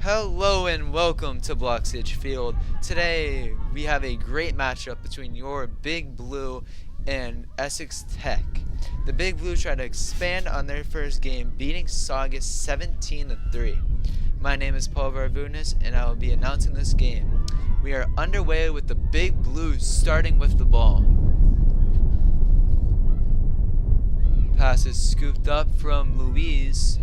Hello and welcome to Bloxage Field. Today we have a great matchup between your Big Blue and Essex Tech. The Big Blue try to expand on their first game, beating Saugus 17-3. My name is Paul Varvunas and I will be announcing this game. We are underway with the Big Blue starting with the ball. Pass is scooped up from Louise.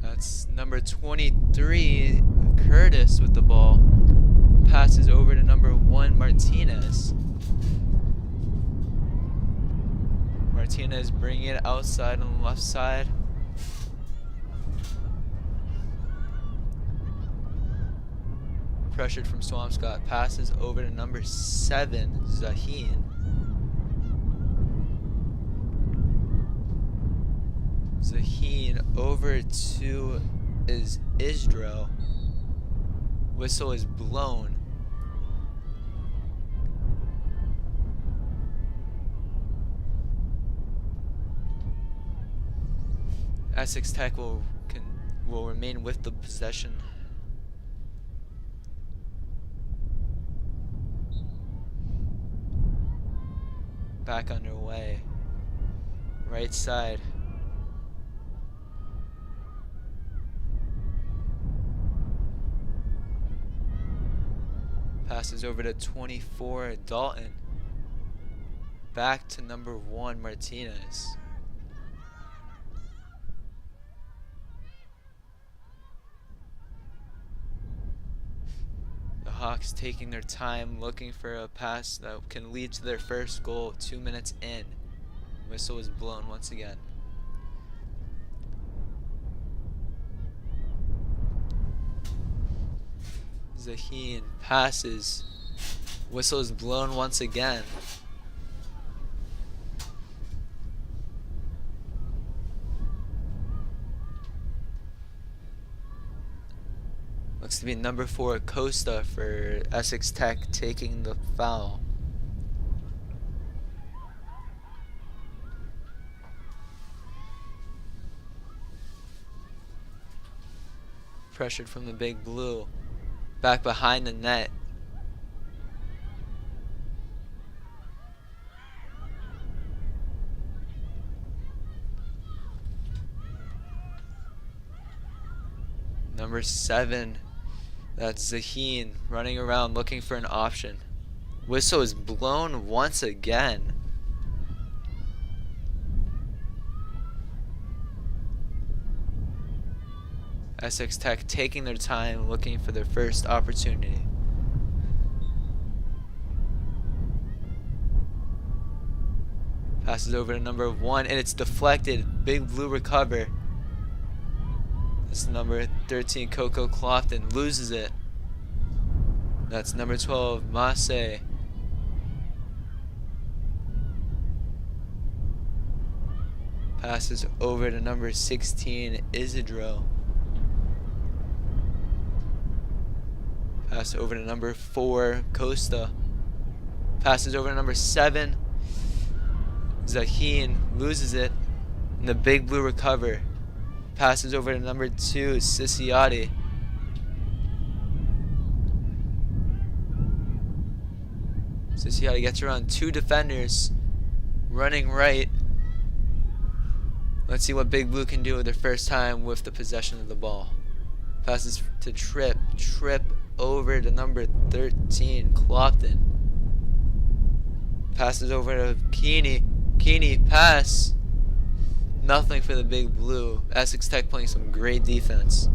That's number 23, Curtis, with the ball. Passes over to number 1, Martinez. Martinez bringing it outside on the left side. Pressured from Swampscott. Passes over to number 7, Zaheen. Zaheen over to Isdro. Whistle is blown. Essex Tech will remain with the possession. Back underway. Right side. Passes over to 24, Dalton. Back to number 1, Martinez. The Hawks taking their time, looking for a pass that can lead to their first goal 2 minutes in. Whistle is blown once again. Zaheen passes. Whistle is blown once again. Looks to be number 4, Costa, for Essex Tech, taking the foul. Pressured from the Big Blue. Back behind the net. Number 7, that's Zaheen, running around looking for an option. Whistle is blown once again. Essex Tech taking their time, looking for their first opportunity. Passes over to number 1, and it's deflected. Big Blue recover. That's number 13, Coco Clofton, loses it. That's number 12, Masse. Passes over to number 16, Isidro. Pass over to number 4, Costa. Passes over to number 7, Zaheen, loses it. And the Big Blue recover. Passes over to number 2, Siciotti. Siciotti gets around 2 defenders. Running right. Let's see what Big Blue can do with their first time with the possession of the ball. Passes to Tripp. Tripp over to number 13, Clopton. Passes over to Keeney. Keeney, pass. Nothing for the Big Blue. Essex Tech playing some great defense.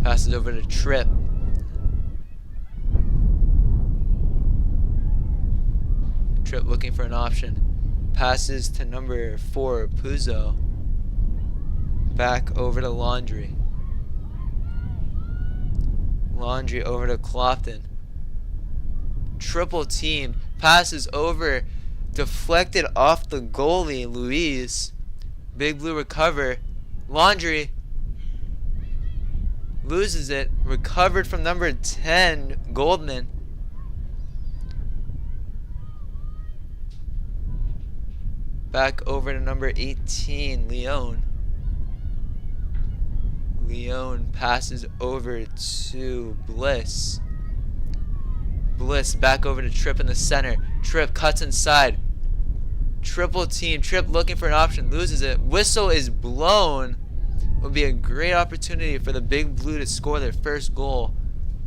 Passes over to Tripp. Tripp looking for an option. Passes to number 4, Puzo. Back over to Laundry. Laundry over to Clopton. Triple team. Passes over. Deflected off the goalie, Louise. Big Blue recover. Laundry. Loses it. Recovered from number 10, Goldman. Back over to number 18, Leon. Leon passes over to Bliss. Bliss back over to Tripp in the center. Tripp cuts inside. Triple team. Tripp looking for an option. Loses it. Whistle is blown. Will be a great opportunity for the Big Blue to score their first goal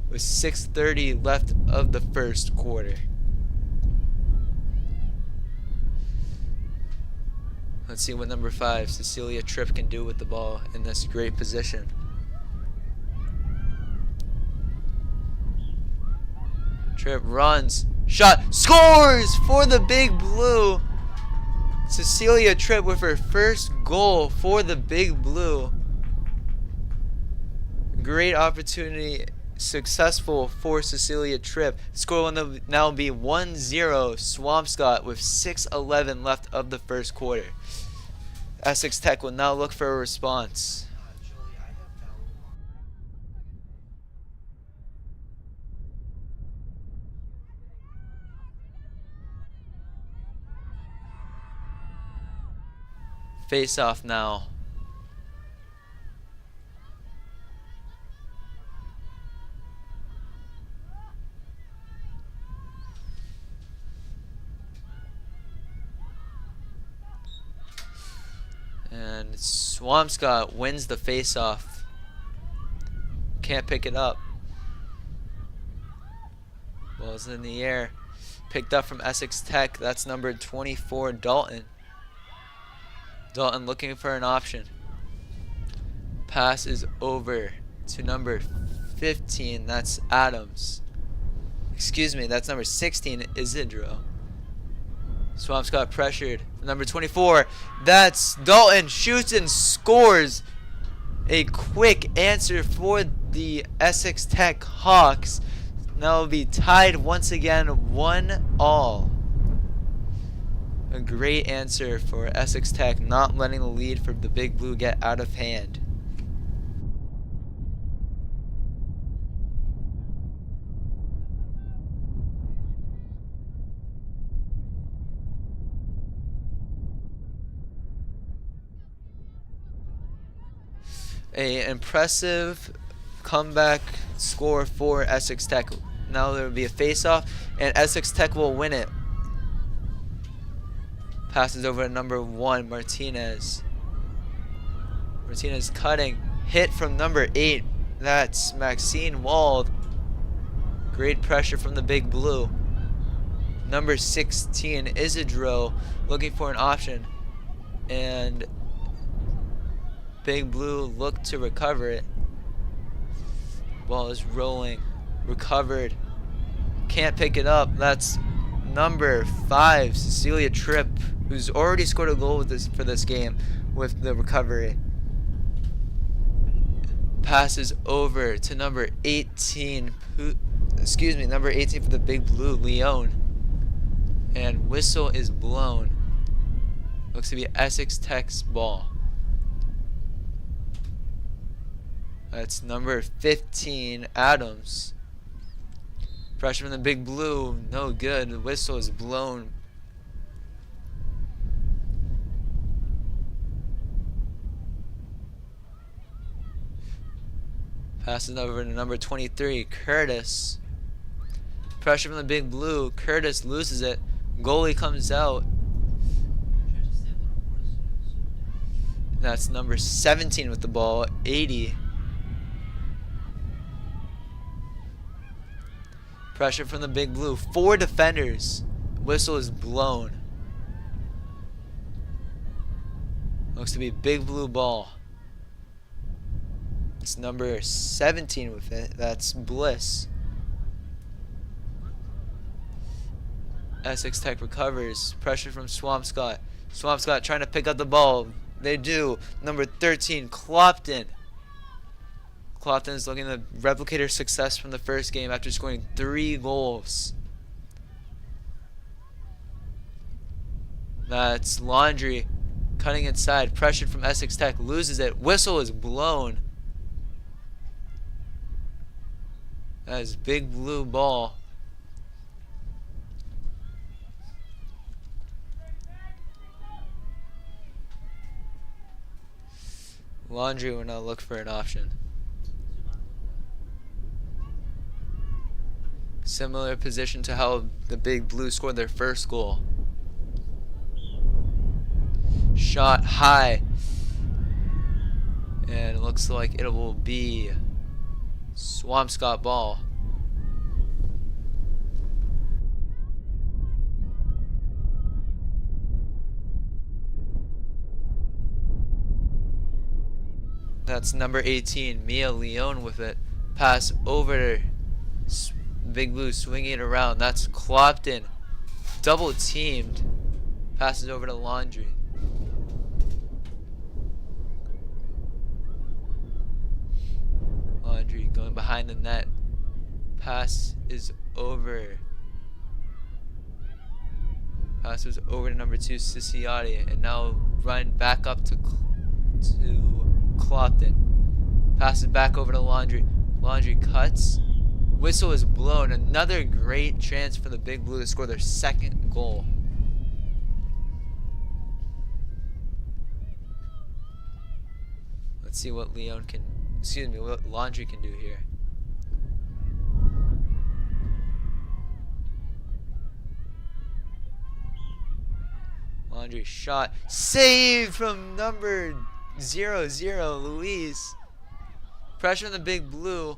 with 6:30 left of the first quarter. Let's see what number 5, Cecilia Tripp, can do with the ball in this great position. Tripp runs, shot, scores for the Big Blue. Cecilia Tripp with her first goal for the Big Blue. Great opportunity, successful for Cecilia Tripp. Score will now be 1-0 Swampscott with 6:11 left of the first quarter. Essex Tech will now look for a response. Face off now. And Swampscott wins the face-off. Can't pick it up. Ball's in the air. Picked up from Essex Tech. That's number 24, Dalton. Dalton looking for an option. Pass is over to number 15. That's Adams. Excuse me, that's number 16, Isidro. Swampscott pressured. Number 24, that's Dalton. Shoots and scores. A quick answer for the Essex Tech Hawks. Now will be tied once again, 1-1. A great answer for Essex Tech, not letting the lead for the Big Blue get out of hand. A impressive comeback score for Essex Tech. Now there will be a face-off, and Essex Tech will win it. Passes over to number 1, Martinez. Martinez cutting. Hit from number 8. That's Maxine Wald. Great pressure from the Big Blue. Number 16, Isidro, looking for an option. And Big Blue look to recover it. Ball is rolling. Recovered. Can't pick it up. That's number 5, Cecilia Tripp, who's already scored a goal for this game with the recovery. Passes over to number 18. Number 18 for the Big Blue, Leon. And whistle is blown. Looks to be Essex Tech's ball. That's number 15, Adams. Pressure from the Big Blue, no good. The whistle is blown. Passes over to number 23, Curtis. Pressure from the Big Blue. Curtis loses it. Goalie comes out. That's number 17 with the ball, 80. Pressure from the Big Blue. 4 defenders. Whistle is blown. Looks to be Big Blue ball. It's number 17 with it. That's Bliss. Essex Tech recovers. Pressure from Swampscott. Swampscott trying to pick up the ball. They do. Number 13, Clopton. Clopton is looking to replicate her success from the first game after scoring 3 goals. That's Laundry cutting inside. Pressured from Essex Tech. Loses it. Whistle is blown. That is Big Blue ball. Laundry will now look for an option. Similar position to how the Big Blue scored their first goal. Shot high. And it looks like it will be Swampscott ball. That's number 18, Mia Leone with it. Pass over. Big Blue swinging it around. That's Clopton. Double teamed. Passes over to Laundry. Laundry going behind the net. Pass is over. Pass was over to number 2, Siciotti. And now run back up to Clopton. Passes back over to Laundry. Laundry cuts. Whistle is blown. Another great chance for the Big Blue to score their second goal. Let's see what what Laundry can do here. Laundry shot. Save from number 00, Louise. Pressure on the Big Blue.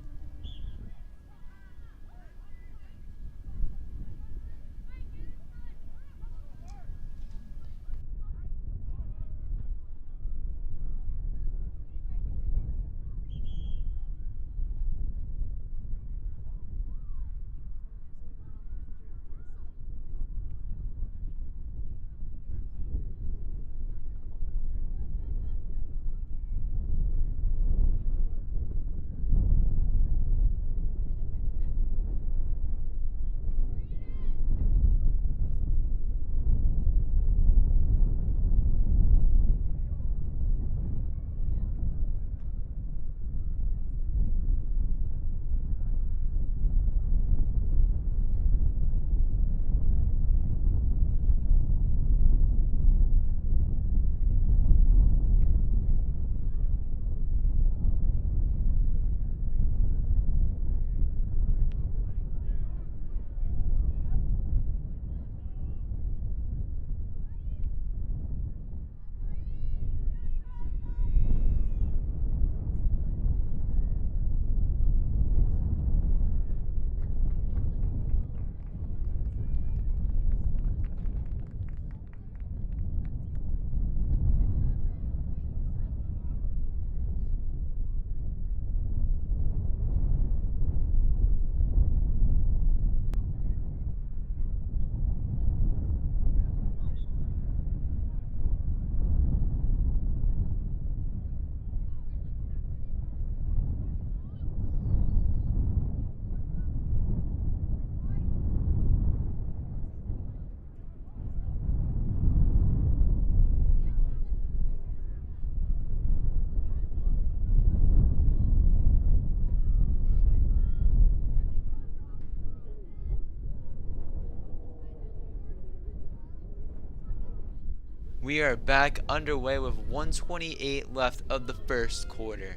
We are back underway with 1:28 left of the first quarter.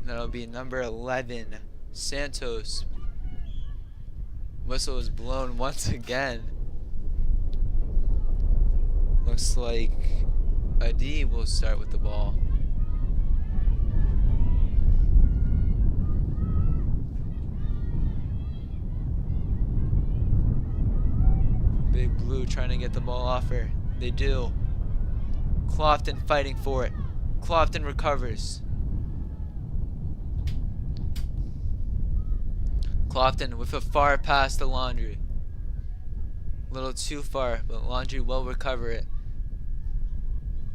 That'll be number 11, Santos. Whistle is blown once again. Looks like Adi will start with the ball. Big Blue trying to get the ball off her. They do. Clopton fighting for it. Clopton recovers. Clopton with a far pass to Laundry. A little too far, but Laundry will recover it.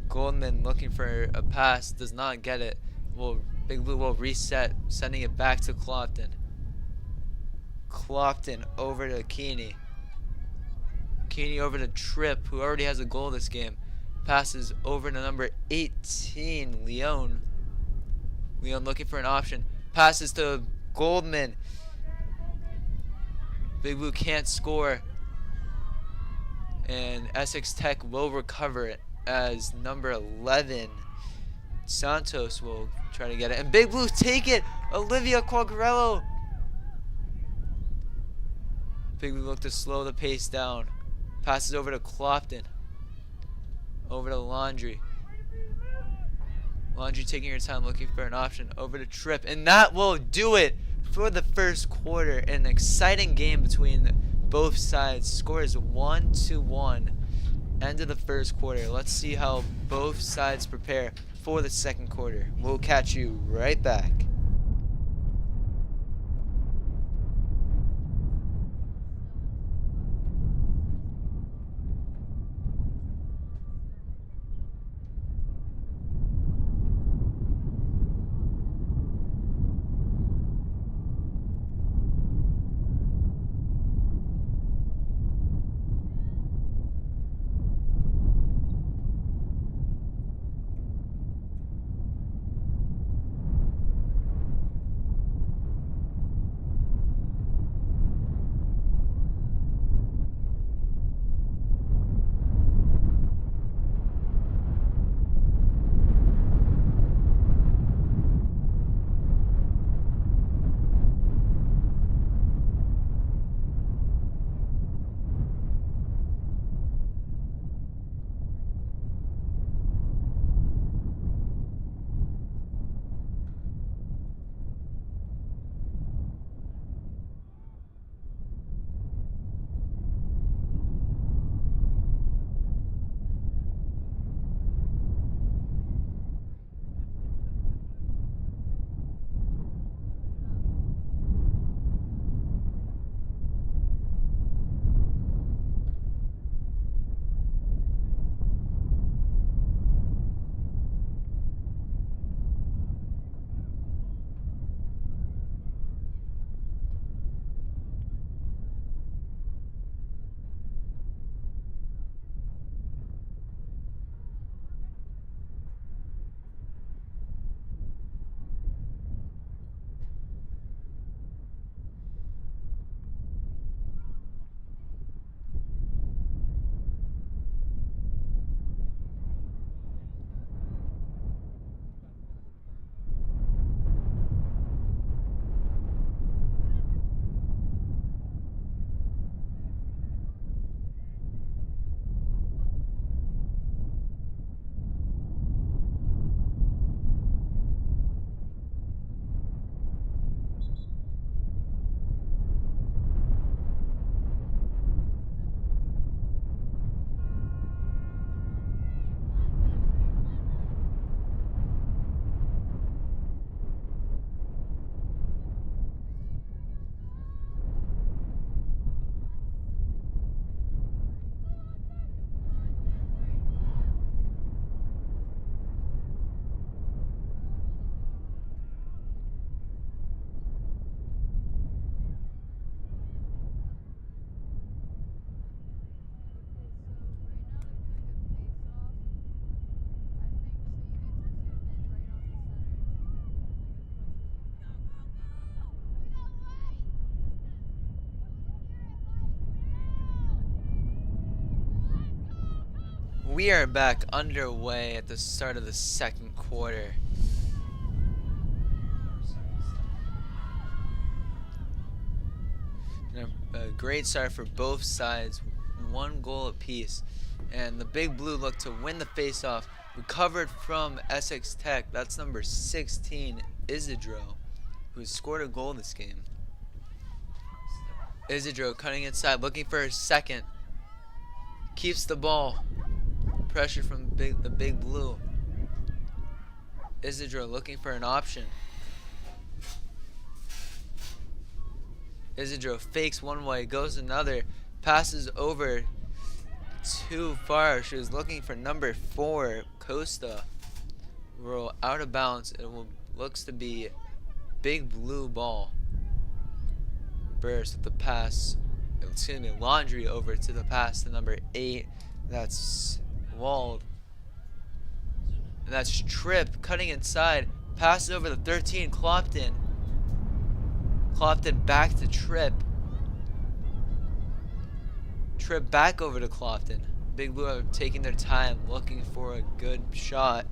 Goldman looking for a pass, does not get it. Big Blue will reset, sending it back to Clopton. Clopton over to Keeney. Keeney over to Tripp, who already has a goal this game. Passes over to number 18, Leone. Leone looking for an option. Passes to Goldman. Big Blue can't score. And Essex Tech will recover it as number 11, Santos will try to get it. And Big Blue take it. Olivia Quagliarello. Big Blue look to slow the pace down. Passes over to Clopton. Over to Laundry. Laundry taking her time looking for an option. Over to Tripp. And that will do it for the first quarter. An exciting game between both sides. Score is 1-1. End of the first quarter. Let's see how both sides prepare for the second quarter. We'll catch you right back. We are back underway at the start of the second quarter. And a great start for both sides, 1 goal apiece. And the Big Blue look to win the faceoff, recovered from Essex Tech. That's number 16, Isidro, who scored a goal this game. Isidro cutting inside, looking for her second. Keeps the ball. Pressure from the Big Blue. Isidro looking for an option. Isidro fakes one way, goes another, passes over too far. She was looking for number 4, Costa. We're out of bounds. It looks to be Big Blue ball. Burst with the pass. Excuse me, Laundry over to the pass to number 8. That's Walled. And that's Tripp cutting inside. Passes over the 13, Clopton. Clopton back to Tripp. Tripp back over to Clopton. Big Blue are taking their time looking for a good shot.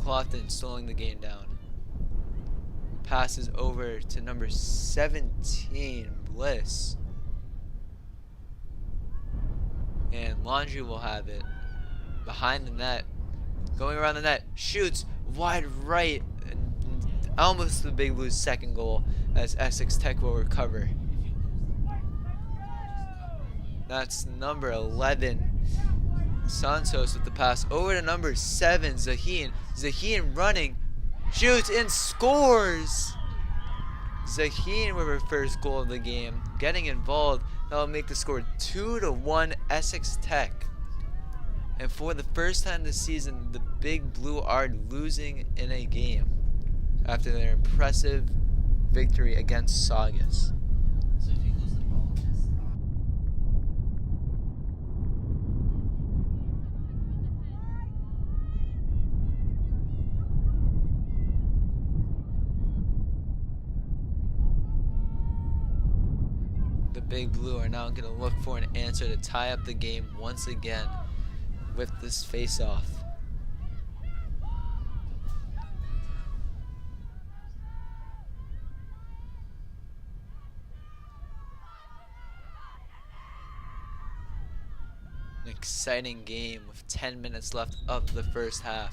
Clofton slowing the game down. Passes over to number 17, Bliss. And Laundry will have it. Behind the net. Going around the net. Shoots wide right. And almost the Big Blues' second goal as Essex Tech will recover. That's number 11. Santos with the pass over to number 7, Zaheen. Zaheen running. Shoots and scores! Zaheen with her first goal of the game. Getting involved. That'll make the score 2-1 Essex Tech. And for the first time this season, the Big Blue are losing in a game after their impressive victory against Saugus. The Big Blue are now going to look for an answer to tie up the game once again with this face-off. An exciting game with 10 minutes left of the first half.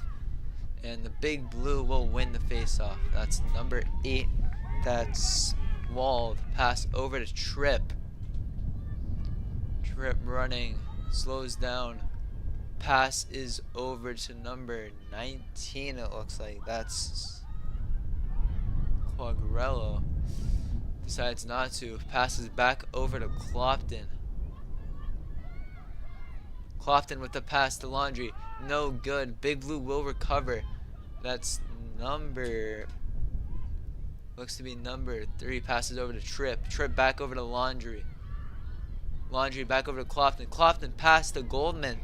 And the Big Blue will win the face-off. That's number 8. That's Walled. Pass over to Tripp. Tripp running. Slows down. Pass is over to number 19, it looks like. That's Quagliarello. Decides not to. Passes back over to Clofton. Clofton with the pass to Laundry. No good. Big Blue will recover. That's number... looks to be number 3. Passes over to Tripp. Tripp back over to Laundry. Laundry back over to Clofton. Clofton pass to Goldman.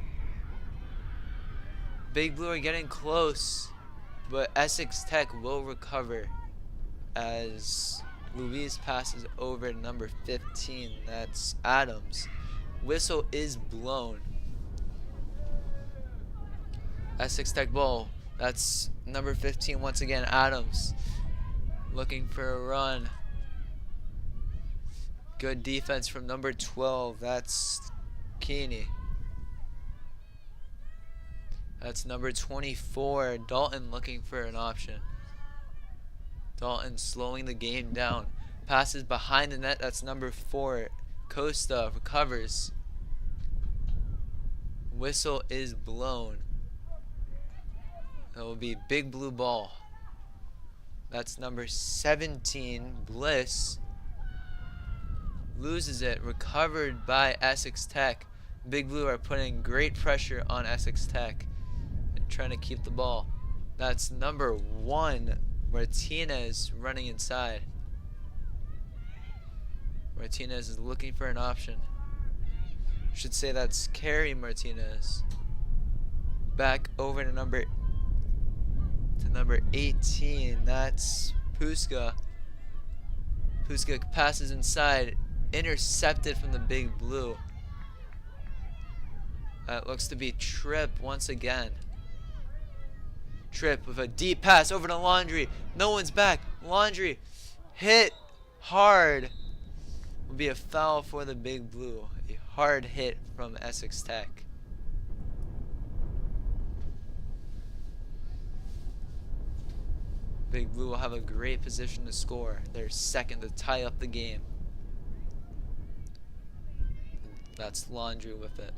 Big Blue are getting close, but Essex Tech will recover as Louise passes over to number 15. That's Adams. Whistle is blown. Essex Tech ball. That's number 15 once again, Adams. Looking for a run. Good defense from number 12. That's Keeney. That's number 24, Dalton looking for an option. Dalton slowing the game down. Passes behind the net, that's number 4. Costa recovers. Whistle is blown. That will be Big Blue ball. That's number 17, Bliss. Loses it, recovered by Essex Tech. Big Blue are putting great pressure on Essex Tech. Trying to keep the ball. That's number 1, Martinez running inside. Martinez is looking for an option. Should say that's Carey Martinez. Back over to number 18. That's Puska. Puska passes inside, intercepted from the Big Blue. That looks to be Tripp once again. Tripp with a deep pass over to Laundry. No one's back. Laundry hit hard. Will be a foul for the Big Blue. A hard hit from Essex Tech. Big Blue will have a great position to score. They're second to tie up the game. That's Laundry with it.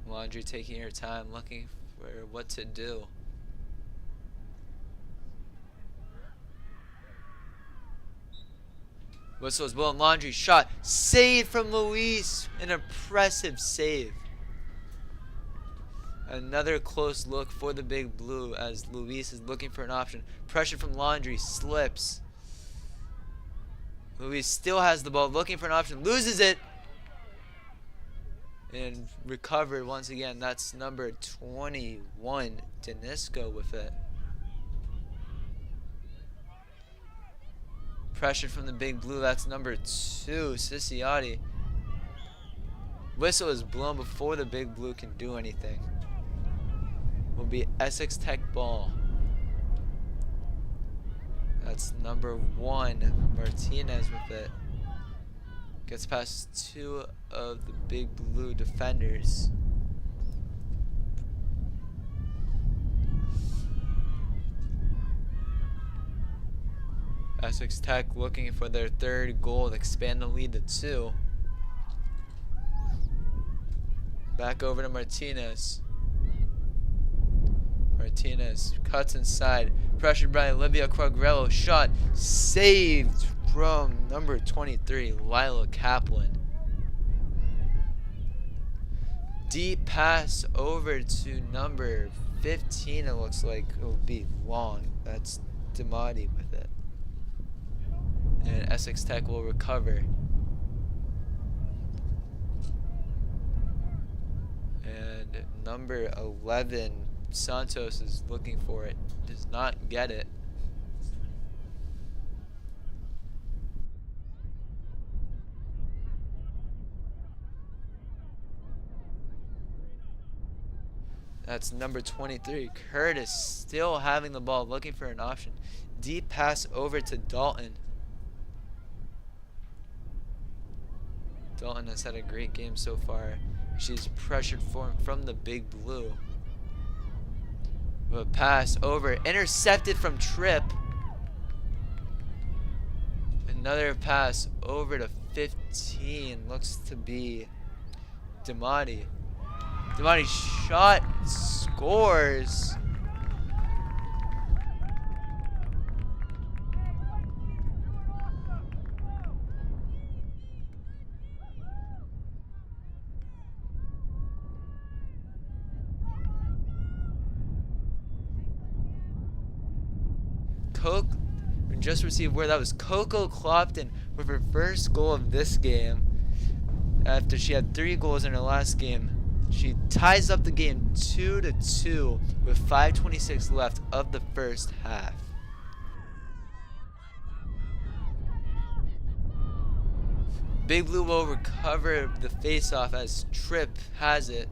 Laundry taking her time, looking for what to do. Whistle's blown. Laundry shot. Save from Luis. An impressive save. Another close look for the Big Blue as Luis is looking for an option. Pressure from Laundry. Slips. Luis still has the ball. Looking for an option. Loses it. and recovered once again. That's number 21, Danisco with it. Pressure from the big blue. That's number 2, Siciotti. Whistle is blown before the big blue can do anything. Will be Essex Tech ball. That's number 1, Martinez with it. Gets past 2 of the big blue defenders. Essex Tech looking for their 3rd goal to expand the lead to 2. Back over to Martinez. Martinez cuts inside. Pressured by Olivia Quagrello. Shot saved from number 23, Lila Kaplan. Deep pass over to number 15. It looks like it will be long. That's Damati with it. And Essex Tech will recover. And number 11, Santos, is looking for it. Does not get it. That's number 23, Curtis, still having the ball, looking for an option. Deep pass over to Dalton. Dalton has had a great game so far. She's pressured for him from the big blue. A pass over, intercepted from Tripp. Another pass over to 15, looks to be Damati. Damati shot, scores. We just received word that was Coco Clopton with her first goal of this game. After she had 3 goals in her last game, she ties up the game 2-2 with 5:26 left of the first half. Big Blue will recover the face-off as Tripp has it.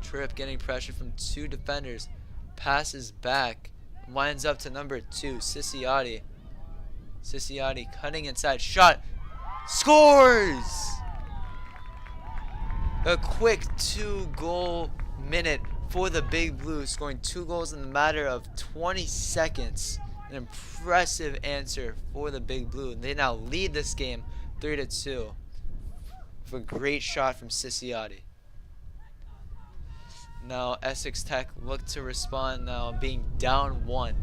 Tripp getting pressure from 2 defenders, passes back. Winds up to number 2, Siciotti. Siciotti cutting inside. Shot. Scores! A quick 2-goal minute for the Big Blue, scoring 2 goals in the matter of 20 seconds. An impressive answer for the Big Blue. They now lead this game 3-2 with a great shot from Siciotti. Now Essex Tech look to respond now, being down 1.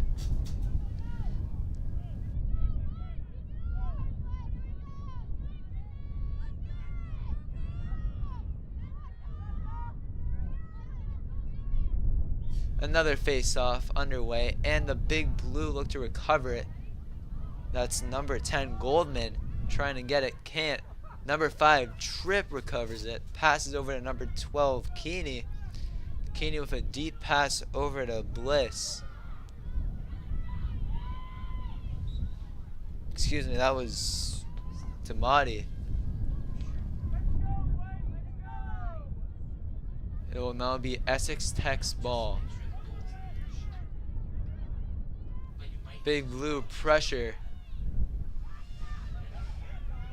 Another face-off underway, and the Big Blue look to recover it. That's number 10, Goldman, trying to get it, can't. Number 5, Tripp recovers it, passes over to number 12, Keeney. Keeney with a deep pass over to Bliss. Excuse me, that was Tamati. It will now be Essex Tech's ball. Big Blue pressure.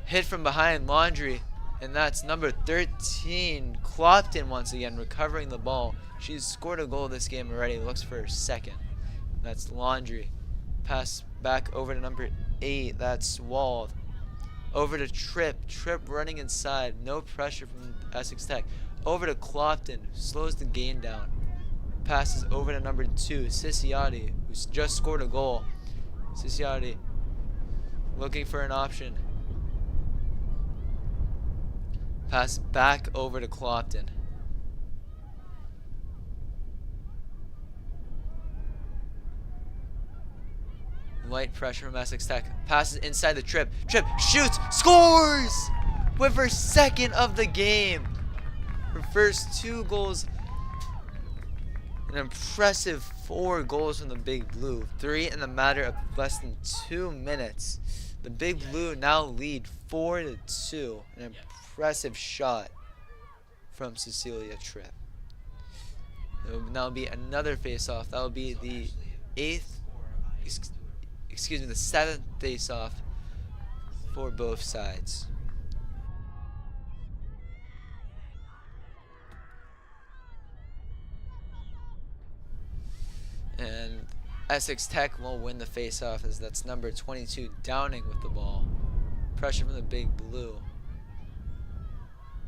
Hit from behind, Laundry. And that's number 13, Clopton, once again recovering the ball. She's scored a goal this game already. Looks for her 2nd. That's Laundry. Pass back over to number 8. That's Wald. Over to Tripp. Tripp running inside. No pressure from Essex Tech. Over to Clopton. Slows the game down. Passes over to number 2, Siciotti, who's just scored a goal. Siciotti looking for an option. Pass back over to Clopton. Light pressure from Essex Tech. Passes inside the Tripp. Tripp shoots, scores! with her second of the game. Her first 2 goals. An impressive 4 goals from the Big Blue. 3 in the matter of less than 2 minutes. The Big Blue now lead 4-2. An impressive shot from Cecilia Tripp. There will now be another face-off. That will be the 7th face-off for both sides. And Essex Tech will win the face-off, as that's number 22 Downing with the ball. Pressure from the Big Blue.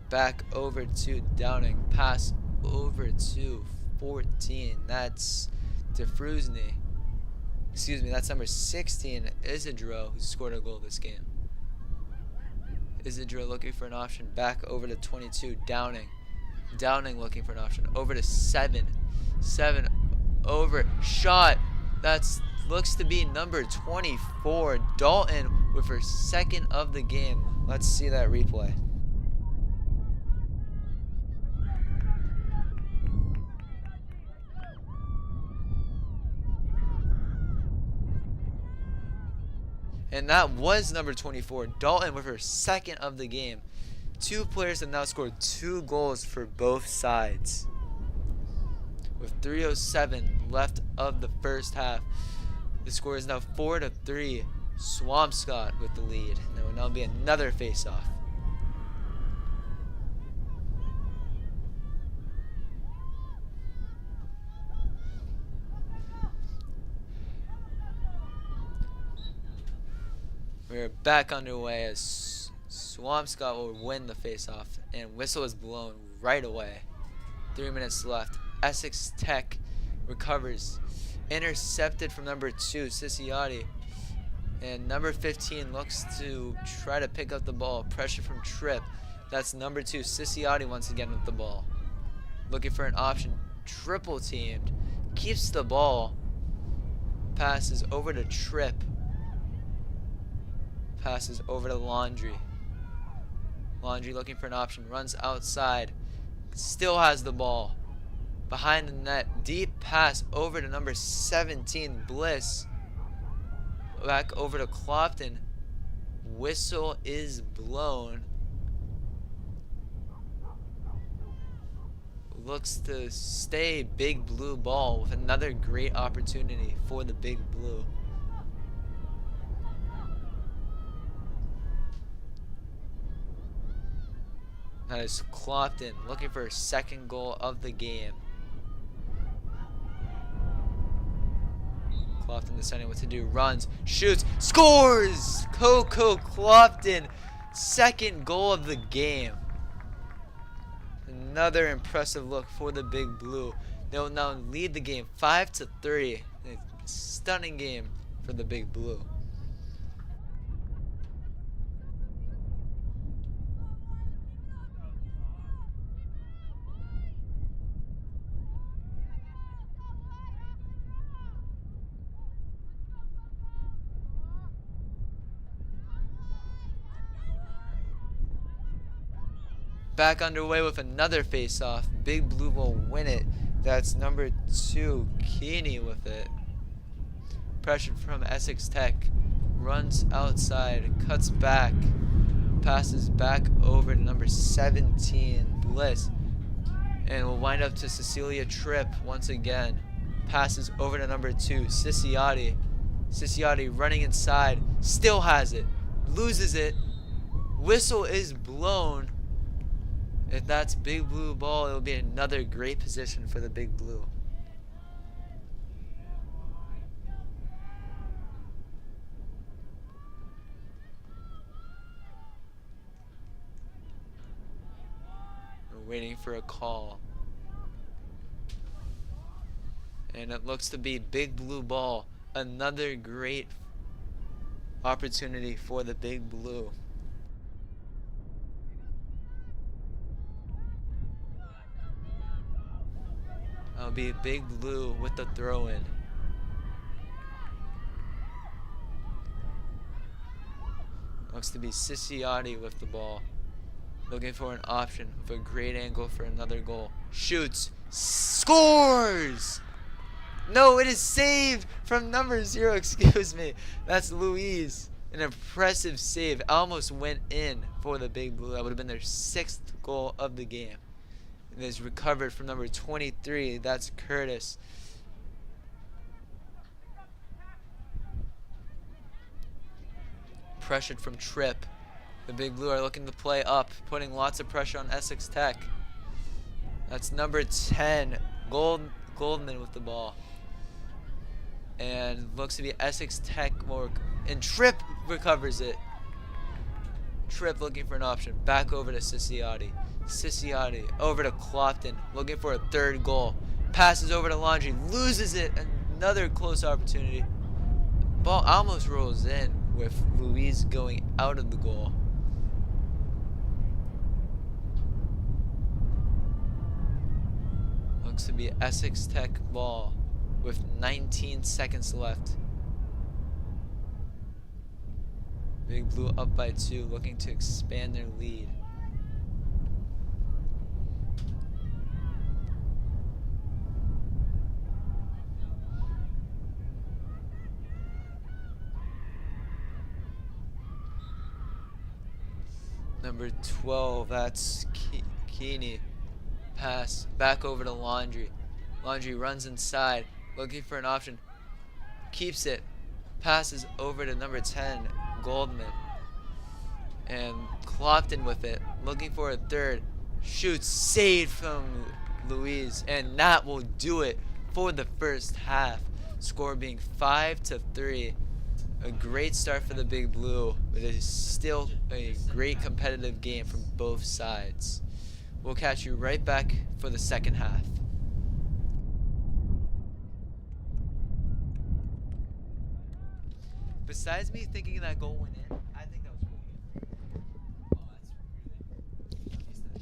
Back over to Downing. Pass over to 14. That's DeFrusny. Excuse me, that's number 16, Isidro, who scored a goal this game. Isidro looking for an option. Back over to 22, Downing. Downing looking for an option. Over to 7. 7 over. Shot. That's looks to be number 24, Dalton, with her second of the game. Let's see that replay. And that was number 24, Dalton, with her second of the game. 2 players have now scored 2 goals for both sides. With 3:07 left of the first half, the score is now 4-3. Swampscott with the lead. There will now be another face-off. We're back underway as Swampscott will win the face-off, and whistle is blown right away. 3 minutes left. Essex Tech recovers. Intercepted from number 2, Ciciotti. And number 15 looks to try to pick up the ball. Pressure from Tripp. That's number 2, Ciciotti, once again with the ball. Looking for an option. Triple teamed. Keeps the ball. Passes over to Tripp. Passes over to Laundry. Laundry looking for an option. Runs outside. Still has the ball. Behind the net. Deep pass over to number 17, Bliss. Back over to Clopton. Whistle is blown. Looks to stay Big Blue ball with another great opportunity for the Big Blue. That is Clopton looking for her second goal of the game. Clopton deciding what to do. Runs, shoots, scores! Coco Clopton, second goal of the game. Another impressive look for the Big Blue. They will now lead the game 5-3. A stunning game for the Big Blue. Back underway with another face-off. Big Blue will win it. That's number 2, Keeney with it. Pressure from Essex Tech. Runs outside, cuts back, passes back over to number 17, Bliss. And will wind up to Cecilia Tripp once again. Passes over to number 2, Ciciotti. Ciciotti running inside, still has it, loses it. Whistle is blown. If that's Big Blue ball, it will be another great position for the Big Blue. We're waiting for a call. And it looks to be Big Blue ball. Another great opportunity for the Big Blue. That'll be Big Blue with the throw-in. Looks to be Ciciotti with the ball. Looking for an option with a great angle for another goal. Shoots. Scores! No, it is saved from number 0. Excuse me. That's Louise. An impressive save. Almost went in for the Big Blue. That would have been their 6th goal of the game. It is recovered from number 23. That's Curtis. Pressured from Tripp. The Big Blue are looking to play up, putting lots of pressure on Essex Tech. That's number 10, Goldman with the ball. And looks to be Essex Tech more. And Tripp recovers it. Tripp looking for an option. Back over to Ciciotti. Ciciotti over to Clopton, looking for a 3rd goal. Passes over to Laundry, loses it. Another close opportunity. Ball almost rolls in with Louise going out of the goal. Looks to be Essex Tech ball with 19 seconds left. Big Blue up by 2, looking to expand their lead. Number 12, that's Keeney. Pass back over to Laundry. Laundry runs inside, looking for an option. Keeps it. Passes over to number 10, Goldman. And Clopton with it, looking for a 3rd. Shoots, saved from Louise, and that will do it for the first half. Score being 5-3. A great start for the Big Blue, but it is still a great competitive game from both sides. We'll catch you right back for the second half. Besides me thinking that goal went in, I think that was really good. Oh, that's really good.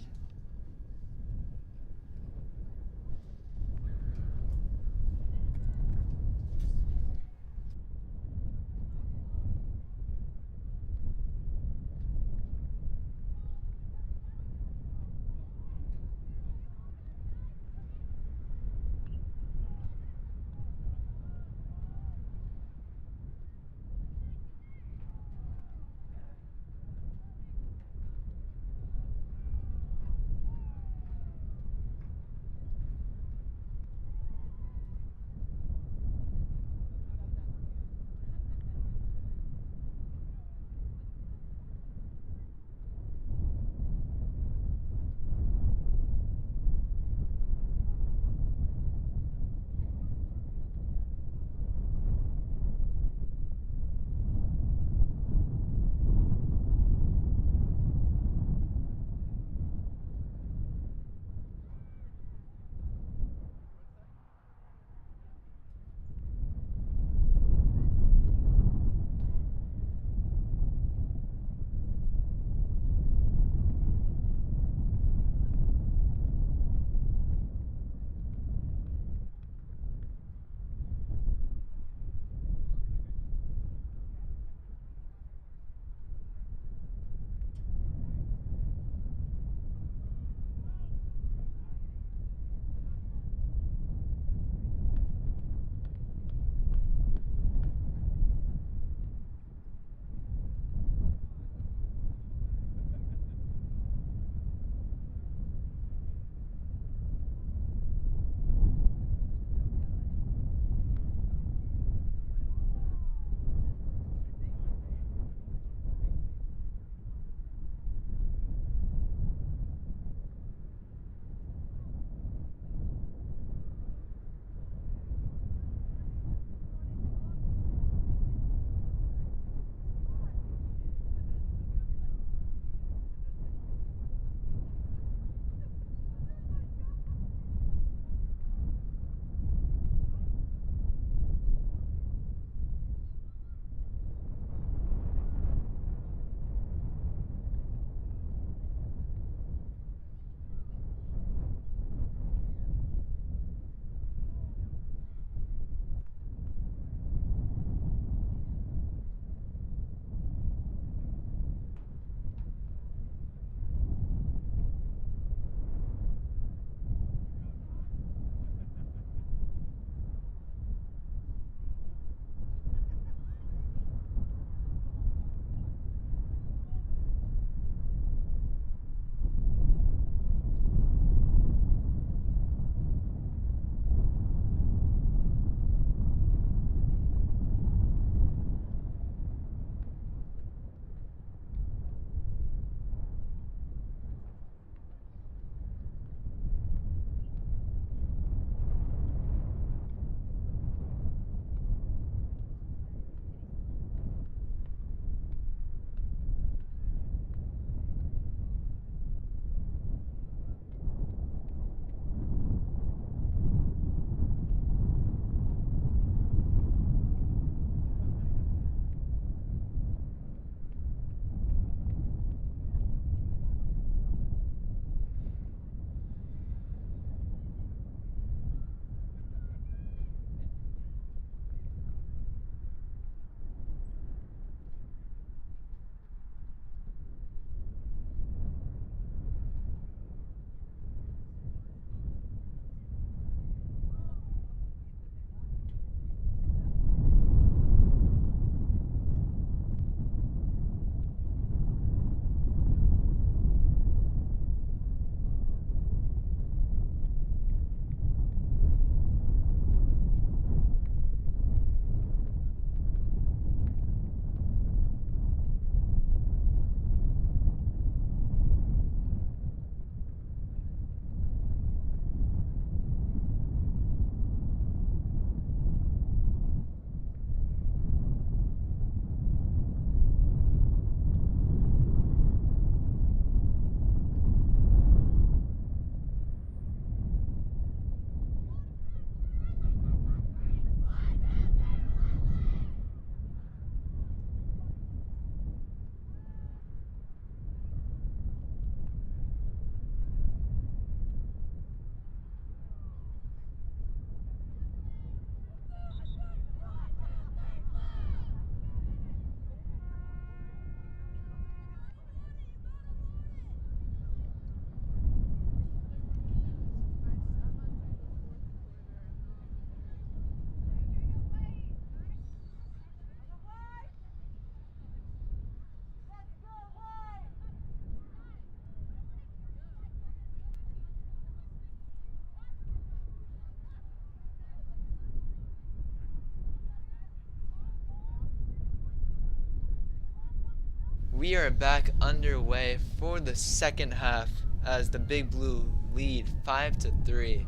We are back underway for the second half as the Big Blue lead 5-3.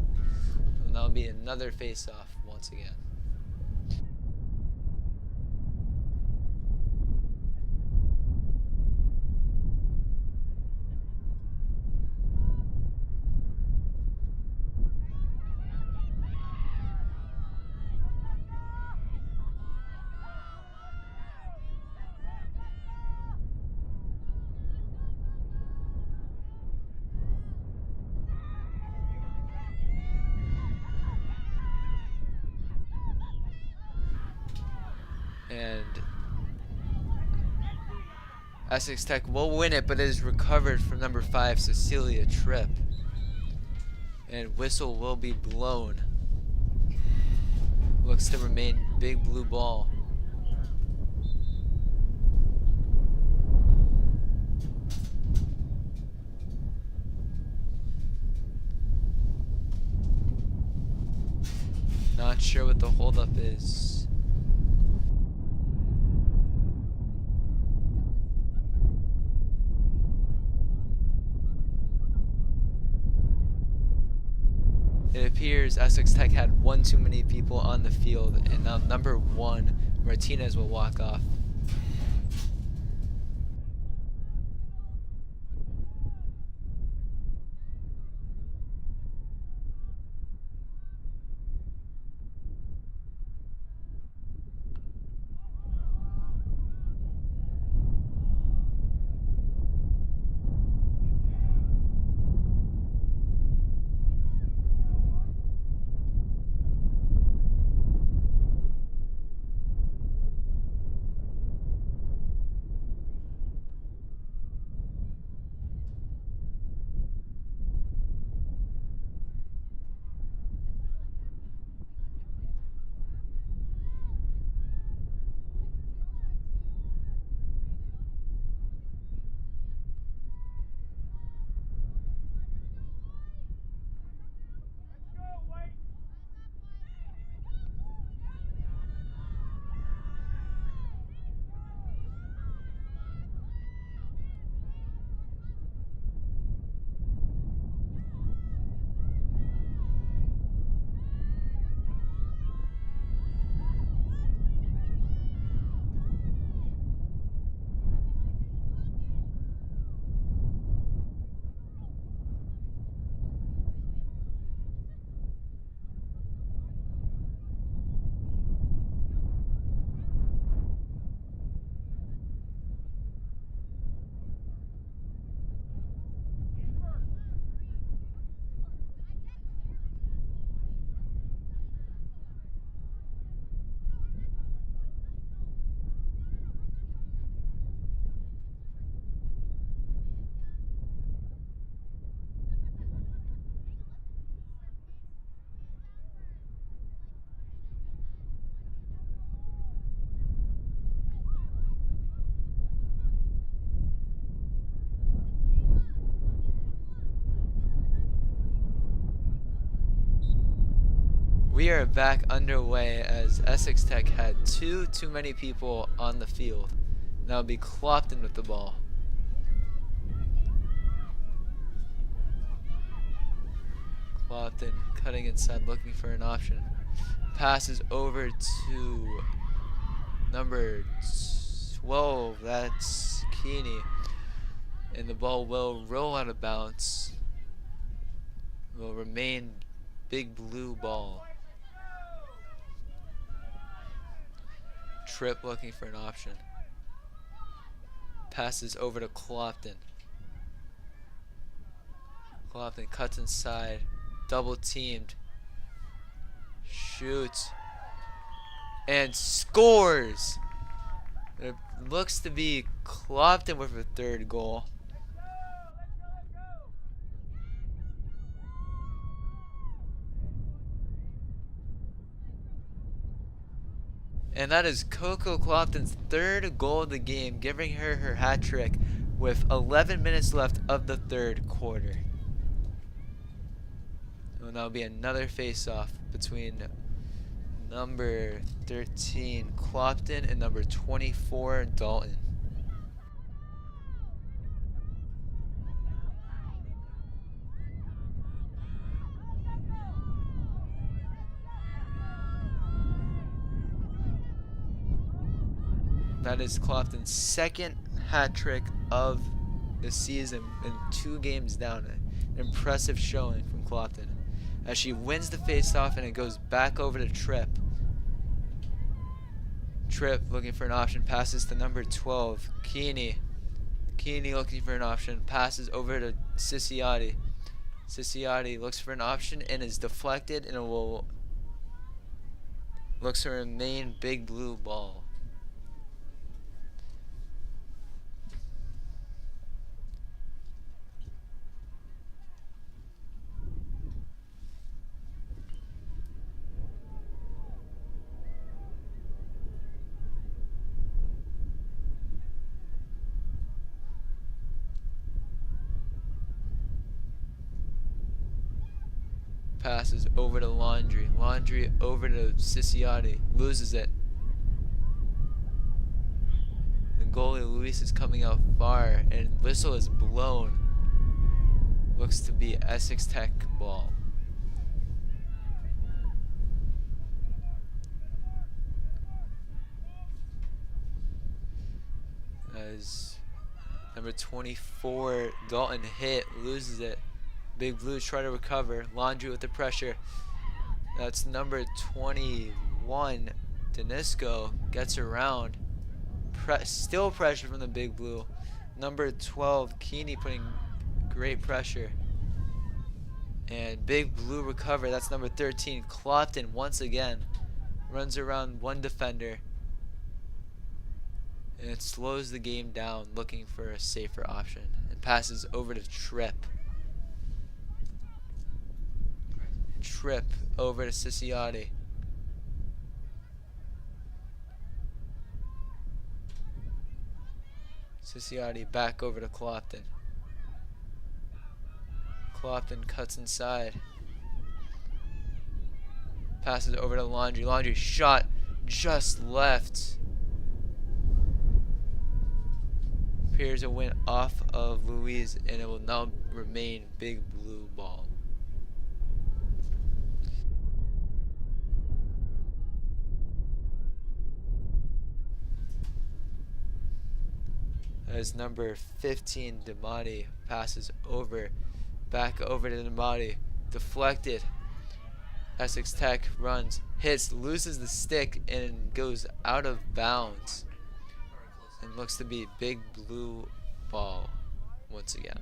And that'll be another face-off once again. And Essex Tech will win it, but it is recovered from number 5, Cecilia Tripp. And whistle will be blown. Looks to remain Big Blue ball. Not sure what the holdup is. It appears Essex Tech had one too many people on the field, and now number 1, Martinez, will walk off. We are back underway as Essex Tech had two too many people on the field. Now it'll be Clopton with the ball. Clopton cutting inside, looking for an option. Passes over to number 12, that's Keeney. And the ball will roll out of bounds. Will remain Big Blue ball. Tripp looking for an option. Passes over to Clopton. Clopton cuts inside. Double teamed. Shoots. And scores! It looks to be Clopton with a third goal. And that is Coco Clopton's third goal of the game, giving her her hat trick with 11 minutes left of the third quarter. And that'll be another face-off between number 13 Clopton and number 24 Dalton. That is Clofton's second hat trick of the season in 2 games down. An impressive showing from Clofton as she wins the face-off and it goes back over to Tripp. Tripp looking for an option, passes to number 12, Keeney. Keeney looking for an option, passes over to Siciotti. Siciotti looks for an option and is deflected, and it will looks to remain big blue ball. Passes over to Laundry. Laundry over to Siciotti. Loses it. The goalie Luis is coming out far and whistle is blown. Looks to be Essex Tech ball. As number 24 Dalton hit, loses it. Big Blue try to recover. Laundry with the pressure. That's number 21 Danisco gets around. Still pressure from the Big Blue. Number 12 Keeney putting great pressure. And Big Blue recover. That's number 13 Clofton once again. Runs around one defender. And it slows the game down, looking for a safer option. And passes over to Tripp. Tripp over to Siciotti. Siciotti back over to Clofton. Clofton cuts inside. Passes over to Laundry. Laundry shot just left. Appears it went off of Louise, and it will now remain big blue ball. As number 15 Damati passes over, back over to Damati, deflected. Essex Tech runs, hits, loses the stick, and goes out of bounds. And looks to be big blue ball once again.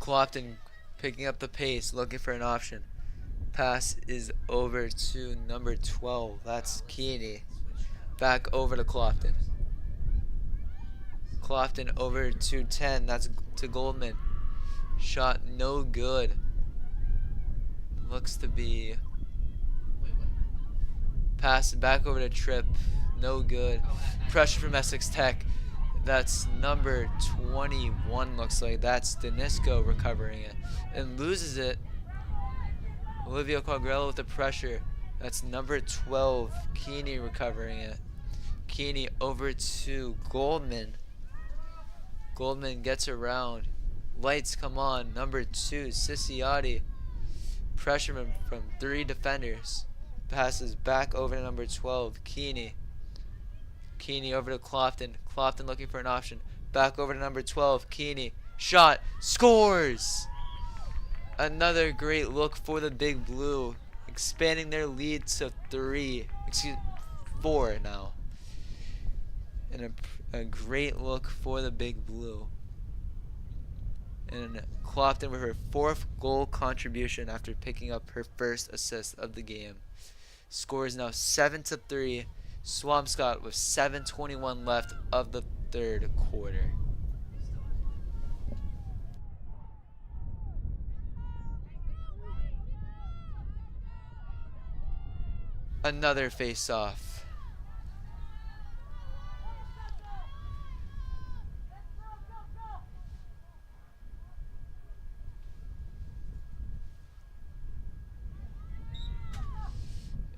Clofton picking up the pace, looking for an option. Pass is over to number 12. That's Keeney. Back over to Clofton. Clofton over to 10. That's to Goldman. Shot no good. Looks to be pass back over to Tripp. No good. Pressure from Essex Tech. That's number 21 looks like. That's Danisco recovering it. And loses it. Olivia Quagrello with the pressure. That's number 12. Keeney recovering it. Keeney over to Goldman. Goldman gets around. Lights come on. Number 2, Siciotti. Pressure from 3 defenders. Passes back over to number 12, Keeney. Keeney over to Clofton. Clofton looking for an option. Back over to number 12, Keeney. Shot. Scores! Another great look for the Big Blue. Expanding their lead to 4 now. And a great look for the Big Blue. And Clofton with her 4th goal contribution after picking up her first assist of the game. Score is now 7-3. Swampscott with 7:21 left of the 3rd quarter. Another face-off.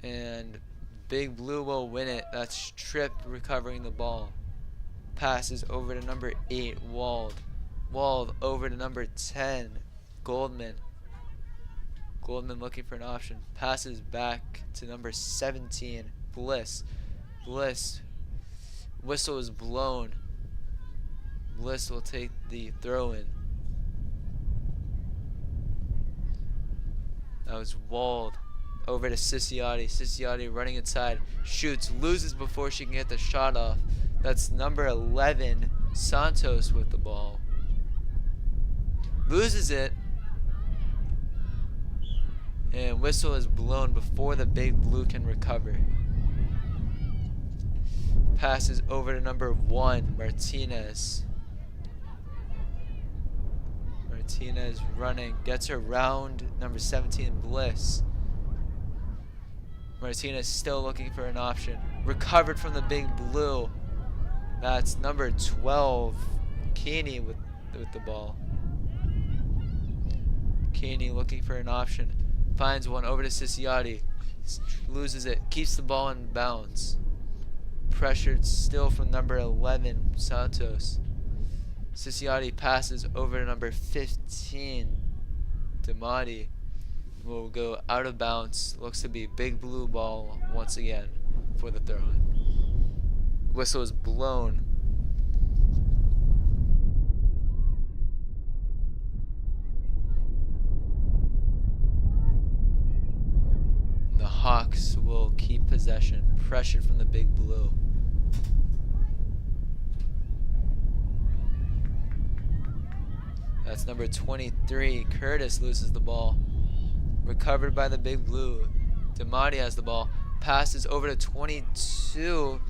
And Big Blue will win it. That's Tripp recovering the ball. Passes over to number 8, Wald. Wald over to number 10, Goldman. Goldman looking for an option. Passes back to number 17, Bliss. Bliss. Whistle is blown. Bliss will take the throw in. That was walled. Over to Ciciotti. Ciciotti running inside. Shoots. Loses before she can get the shot off. That's number 11, Santos, with the ball. Loses it. And whistle is blown before the big blue can recover. Passes over to number 1, Martinez. Martinez running. Gets around number 17, Bliss. Martinez still looking for an option. Recovered from the big blue. That's number 12, Keeney with the ball. Keeney looking for an option. Finds one over to Ciciotti. Loses it. Keeps the ball in bounds. Pressured still from number 11, Santos. Ciciotti passes over to number 15, Damati. Will go out of bounds. Looks to be big blue ball once again for the throw-in. Whistle is blown. The Hawks will keep possession. Pressured from the big blue. That's number 23. Curtis loses the ball. Recovered by the big blue. Damati has the ball. Passes over to 22.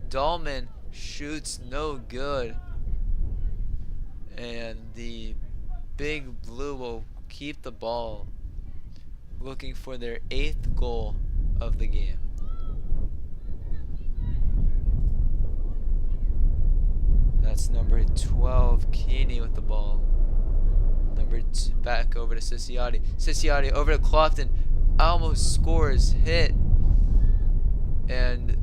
Dahlman shoots no good. And the big blue will keep the ball. Looking for their 8th goal of the game. That's number 12, Keeney with the ball. Number 2, back over to Ciciotti. Ciciotti over to Clofton. Almost scores, hit. And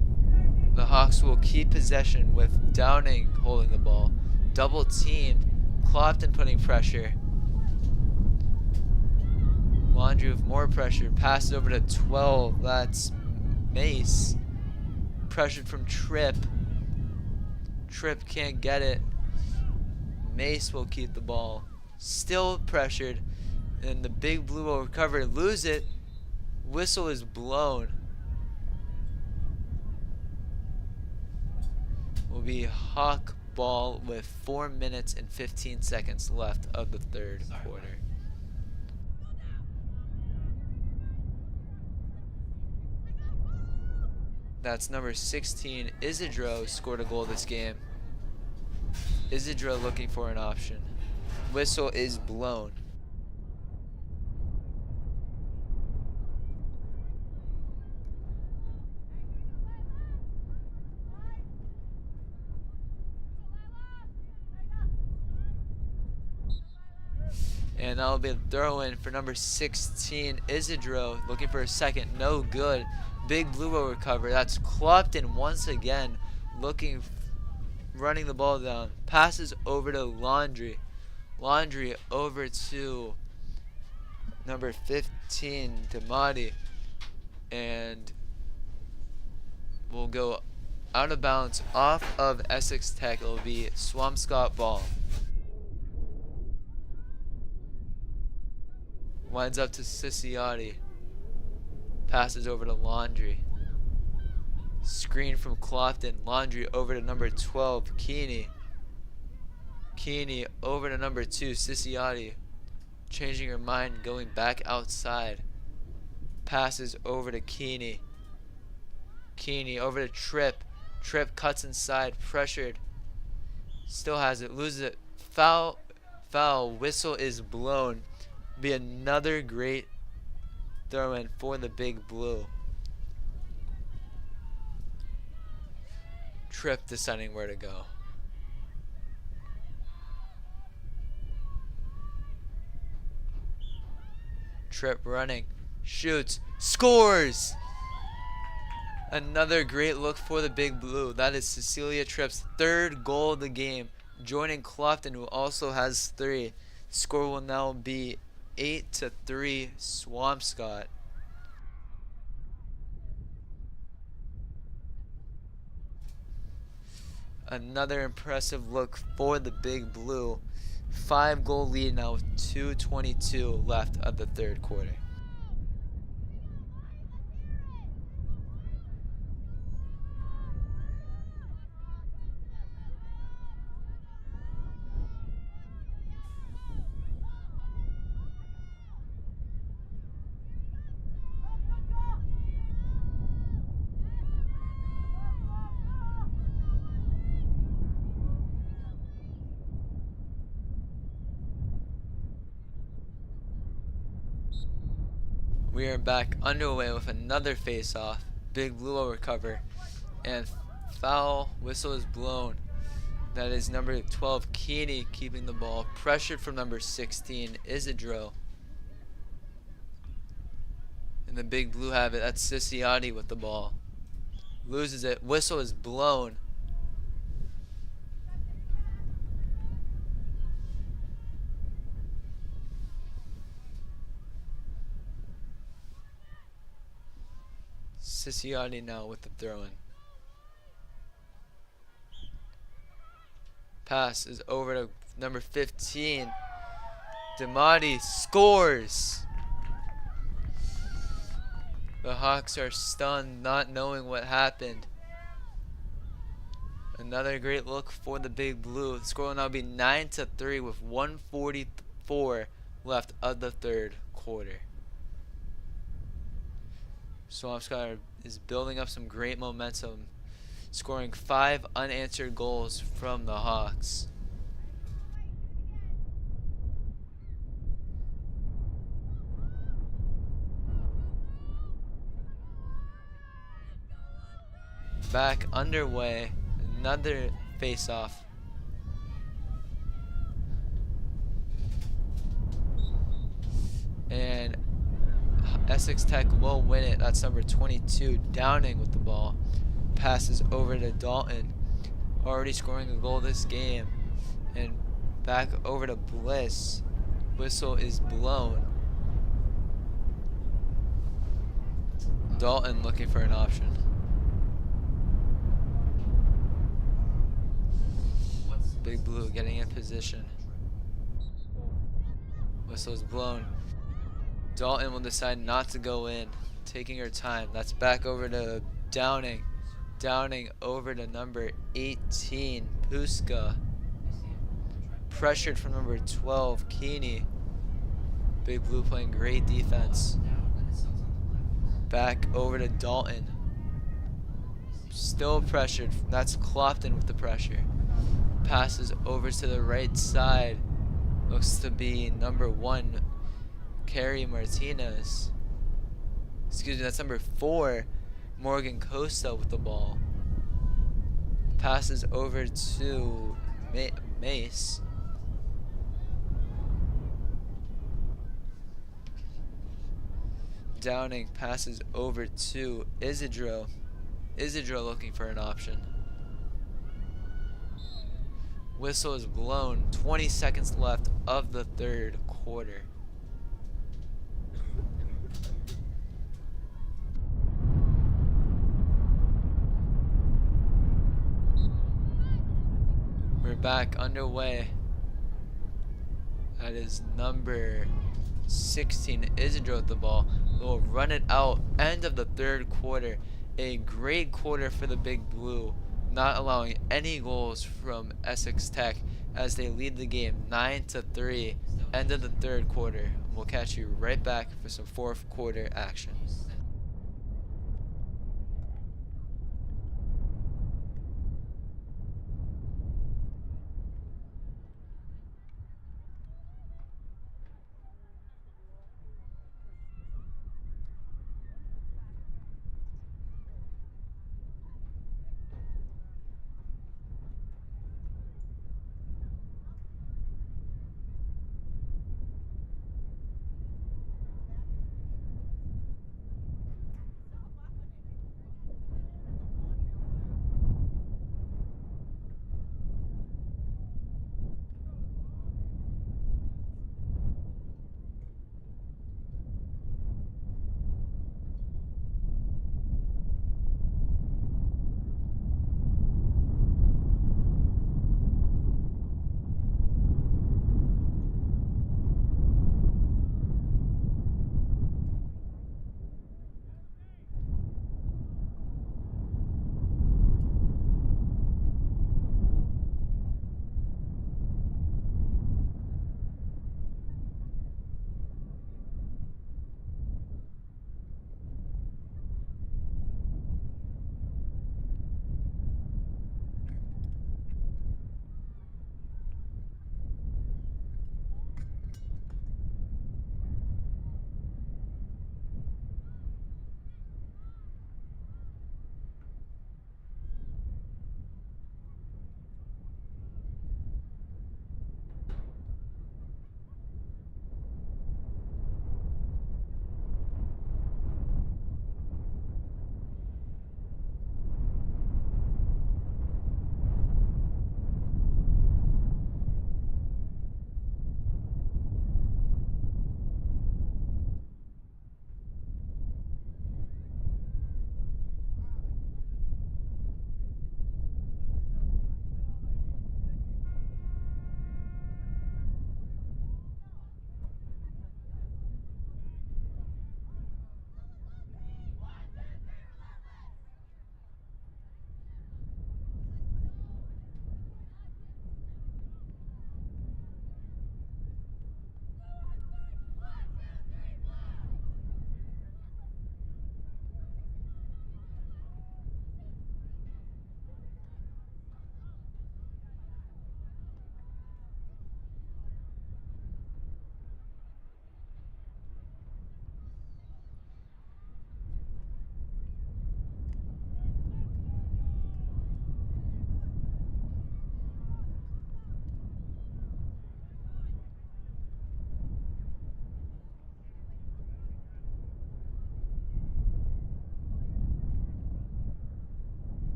the Hawks will keep possession with Downing holding the ball. Double teamed. Clofton putting pressure. Laundry with more pressure. Passes over to 12. That's Mace. Pressured from Tripp. Tripp can't get it. Mace will keep the ball. Still pressured. And the big blue will recover. Lose it. Whistle is blown. Will be Hawk ball with 4 minutes and 15 seconds left of the third quarter. That's number 16, Isidro, scored a goal this game. Isidro looking for an option. Whistle is blown. And that'll be a throw in for number 16, Isidro, looking for a second, no good. Big blue will recover. That's Clopton once again, running the ball down. Passes over to Laundry. Laundry over to number 15, Damati. And will go out of bounds off of Essex Tech. It'll be Swampscott ball. Winds up to Ciciotti. Passes over to Laundry. Screen from Clofton. Laundry over to number 12, Keeney. Keeney over to number 2, Ciciotti. Changing her mind, going back outside. Passes over to Keeney. Keeney over to Tripp. Tripp cuts inside, pressured. Still has it, loses it. Foul. Whistle is blown. Be another great throw in for the big blue. Tripp deciding where to go. Tripp running, shoots, scores! Another great look for the big blue. That is Cecilia Tripp's 3rd goal of the game, joining Clofton, who also has 3. Score will now be 8-3 Swampscott. 'Scott. Another impressive look for the Big Blue. 5-goal lead now with 2:22 left of the third quarter. We are back underway with another face-off. Big Blue will recover, and foul whistle is blown. That is number 12, Keeney, keeping the ball. Pressured from number 16, Isidro. And the Big Blue have it. That's Siciotti with the ball. Loses it. Whistle is blown. Siciotti now with the throw-in. Pass is over to number 15. Damati scores. The Hawks are stunned, not knowing what happened. Another great look for the Big Blue. The score will now be 9-3 with 1:44 left of the third quarter. Swampscott is building up some great momentum, scoring 5 unanswered goals from the Hawks. Back underway, another face-off. And Essex Tech will win it. That's number 22, Downing with the ball. Passes over to Dalton, already scoring a goal this game. And back over to Bliss. Whistle is blown. Dalton looking for an option. Big Blue getting in position. Whistle is blown. Dalton will decide not to go in, taking her time. That's back over to Downing. Downing over to number 18, Puska. Pressured from number 12, Keeney. Big Blue playing great defense. Back over to Dalton. Still pressured. That's Clopton with the pressure. Passes over to the right side. Looks to be number 1, Carrie Martinez. Excuse me, that's number 4, Morgan Costa with the ball. Passes over to Mace. Downing passes over to Isidro. Isidro looking for an option. Whistle is blown. 20 seconds left of the third quarter. We're back underway. That is number 16, Isidro with the ball. We'll run it out. End of the third quarter. A great quarter for the Big Blue, not allowing any goals from Essex Tech as they lead the game 9-3. End of the third quarter. We'll catch you right back for some fourth quarter action.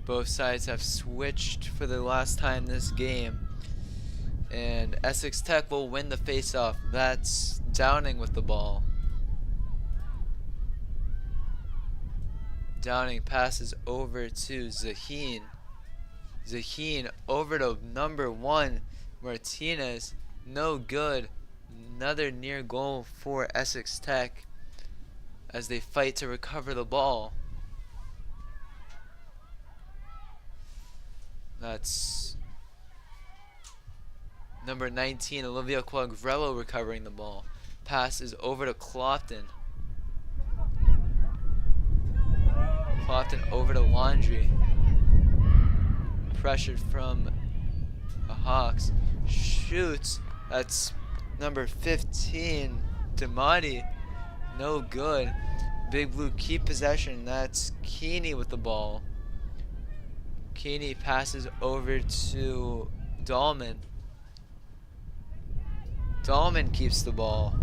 Both sides have switched for the last time this game. And Essex Tech will win the face-off. That's Downing with the ball. Downing passes over to Zaheen. Zaheen over to number 1, Martinez. No good. Another near goal for Essex Tech as they fight to recover the ball. That's number 19, Olivia Quagrello, recovering the ball. Pass is over to Clopton. Clopton over to Laundry. Pressured from the Hawks. Shoots. That's number 15, Damati. No good. Big Blue keep possession. That's Keeney with the ball. Keeney passes over to Dahlman. Dahlman keeps the ball.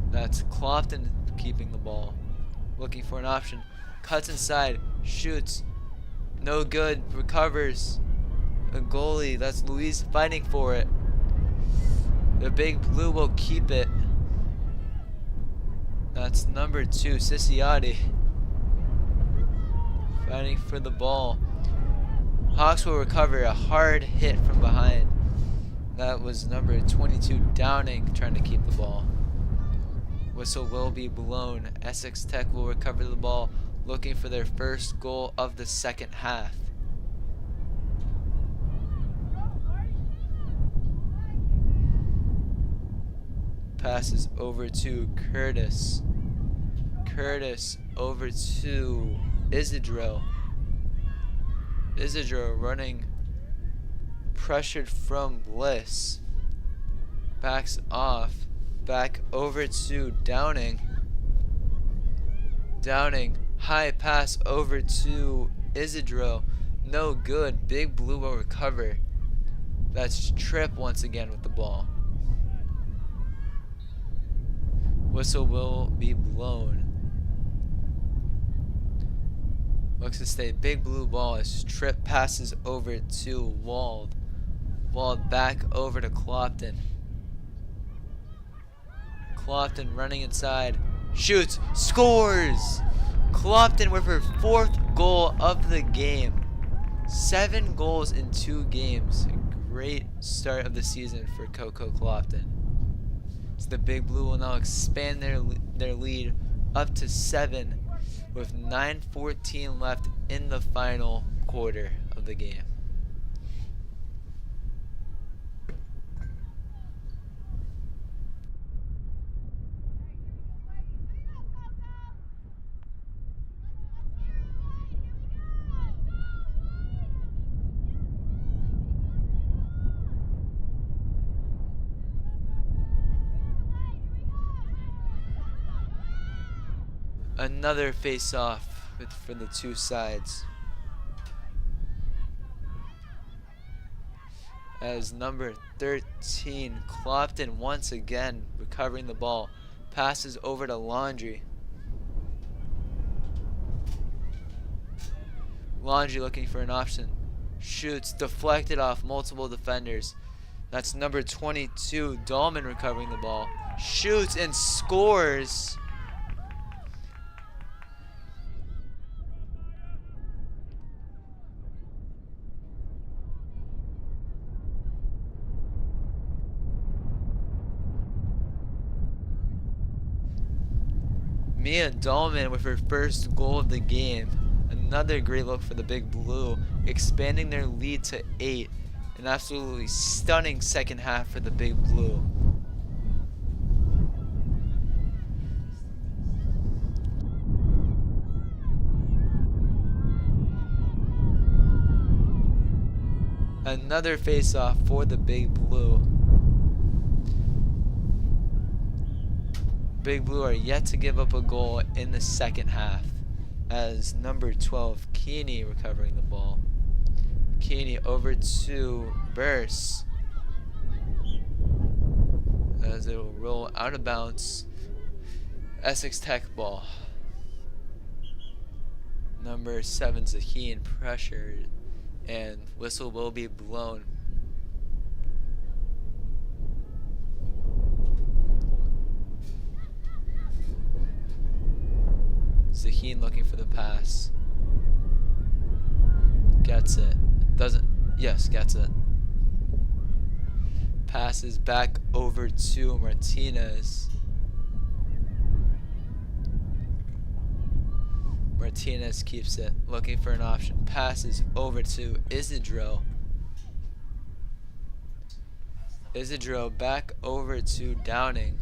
That's Clopton keeping the ball. Looking for an option. Cuts inside. Shoots. No good. Recovers. A goalie. That's Louise fighting for it. The Big Blue will keep it. That's number 2, Siciotti. Fighting for the ball. Hawks will recover a hard hit from behind. That was number 22, Downing, trying to keep the ball. Whistle will be blown. Essex Tech will recover the ball, looking for their first goal of the second half. Passes over to Curtis. Curtis over to Isidro. Isidro running, pressured from Bliss. Backs off. Back over to Downing. Downing, high pass over to Isidro. No good. Big Blue will recover. That's Tripp once again with the ball. Whistle will be blown. Looks to stay. Big Blue ball as Tripp passes over to Wald. Wald back over to Clopton. Clopton running inside. Shoots. Scores! Clopton with her 4th goal of the game. 7 goals in 2 games. A great start of the season for Coco Clopton. So the Big Blue will now expand their lead up to 7 with 9:14 left in the final quarter of the game. Another face-off for the two sides. As number 13, Clopton once again recovering the ball. Passes over to Laundry. Laundry looking for an option. Shoots, deflected off multiple defenders. That's number 22, Dahlman recovering the ball. Shoots and scores. Mia Dahlman with her first goal of the game. Another great look for the Big Blue, expanding their lead to 8. An absolutely stunning second half for the Big Blue. Another face-off for the Big Blue. Big Blue are yet to give up a goal in the second half, as number 12, Keeney, recovering the ball. Keeney over to Burse, as it will roll out of bounds, Essex Tech ball. Number 7 Zaheen pressured, and whistle will be blown. Zaheen looking for the pass. Gets it. Doesn't. Yes, gets it. Passes back over to Martinez. Martinez keeps it, looking for an option. Passes over to Isidro. Isidro back over to Downing.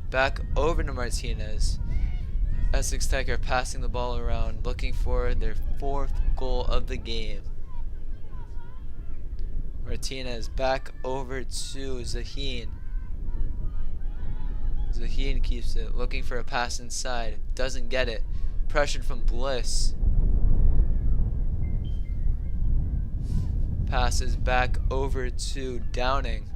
Back over to Martinez. Essex Tech are passing the ball around, looking for their 4th goal of the game. Martinez back over to Zaheen. Zaheen keeps it, looking for a pass inside. Doesn't get it. Pressured from Bliss. Passes back over to Downing.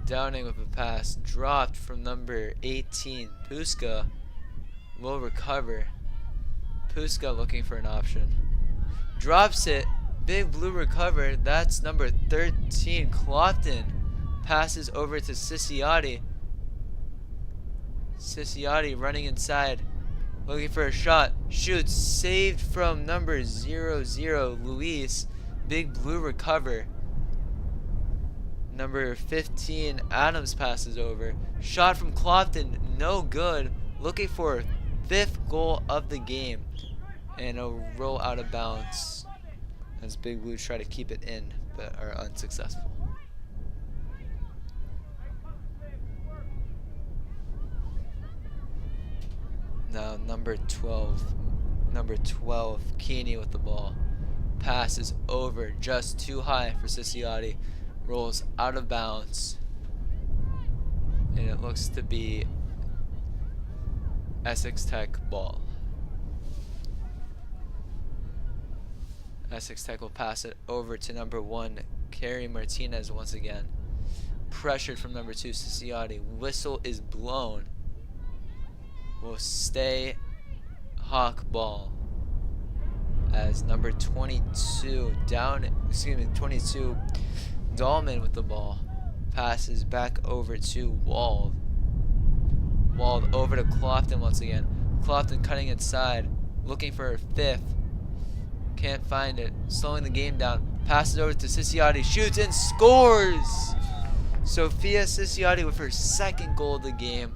Downing with a pass dropped from number 18. Puska will recover. Puska looking for an option. Drops it. Big Blue recover. That's number 13. Clopton passes over to Ciciotti. Ciciotti running inside. Looking for a shot. Shoots. Saved from number 00. Luis. Big Blue recover. Number 15, Adams passes over. Shot from Clopton, no good. Looking for 5th goal of the game. And a roll out of bounds. As Big Blue try to keep it in, but are unsuccessful. Now number 12, Keeney with the ball. Passes over, just too high for Ciciotti. Rolls out of bounds, and it looks to be Essex Tech ball. Essex Tech will pass it over to number 1, Kerry Martinez once again. Pressured from number 2, Ciciotti. Whistle is blown. Will stay Hawk ball. As number 22 22 Dahlman with the ball. Passes back over to Wald. Wald over to Clopton once again. Clopton cutting inside. Looking for her 5th. Can't find it. Slowing the game down. Passes over to Ciciotti. Shoots and scores! Sophia Ciciotti with her 2nd goal of the game.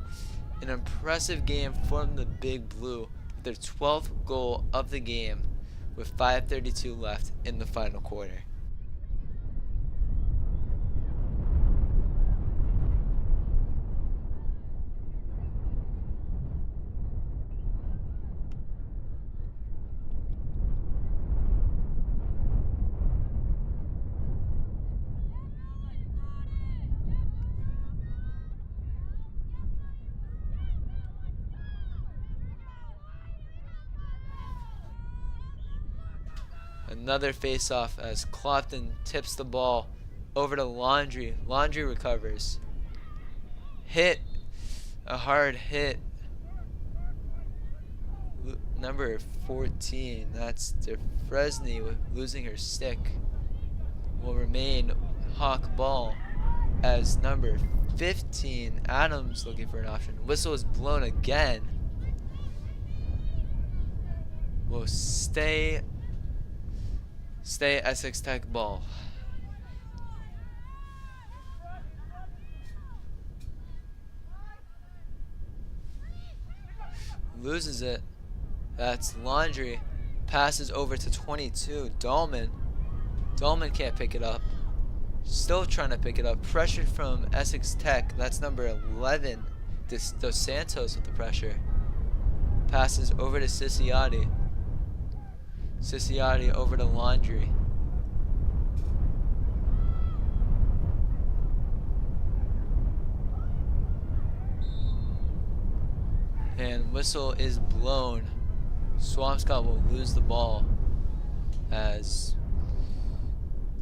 An impressive game from the Big Blue. Their 12th goal of the game with 5:32 left in the final quarter. Another face-off as Clopton tips the ball over to Laundry. Laundry recovers. Hit. A hard hit. Number 14, that's DeFresney losing her stick. Will remain Hawk ball as number 15, Adams looking for an option. Whistle is blown again. Will stay Essex Tech ball. Loses it. That's Laundry. Passes over to 22. Dahlman. Dahlman can't pick it up. Still trying to pick it up. Pressured from Essex Tech. That's number 11. Dos Santos with the pressure. Passes over to Ciciotti. Ciciotti over to Laundry. And whistle is blown. Swampscott will lose the ball as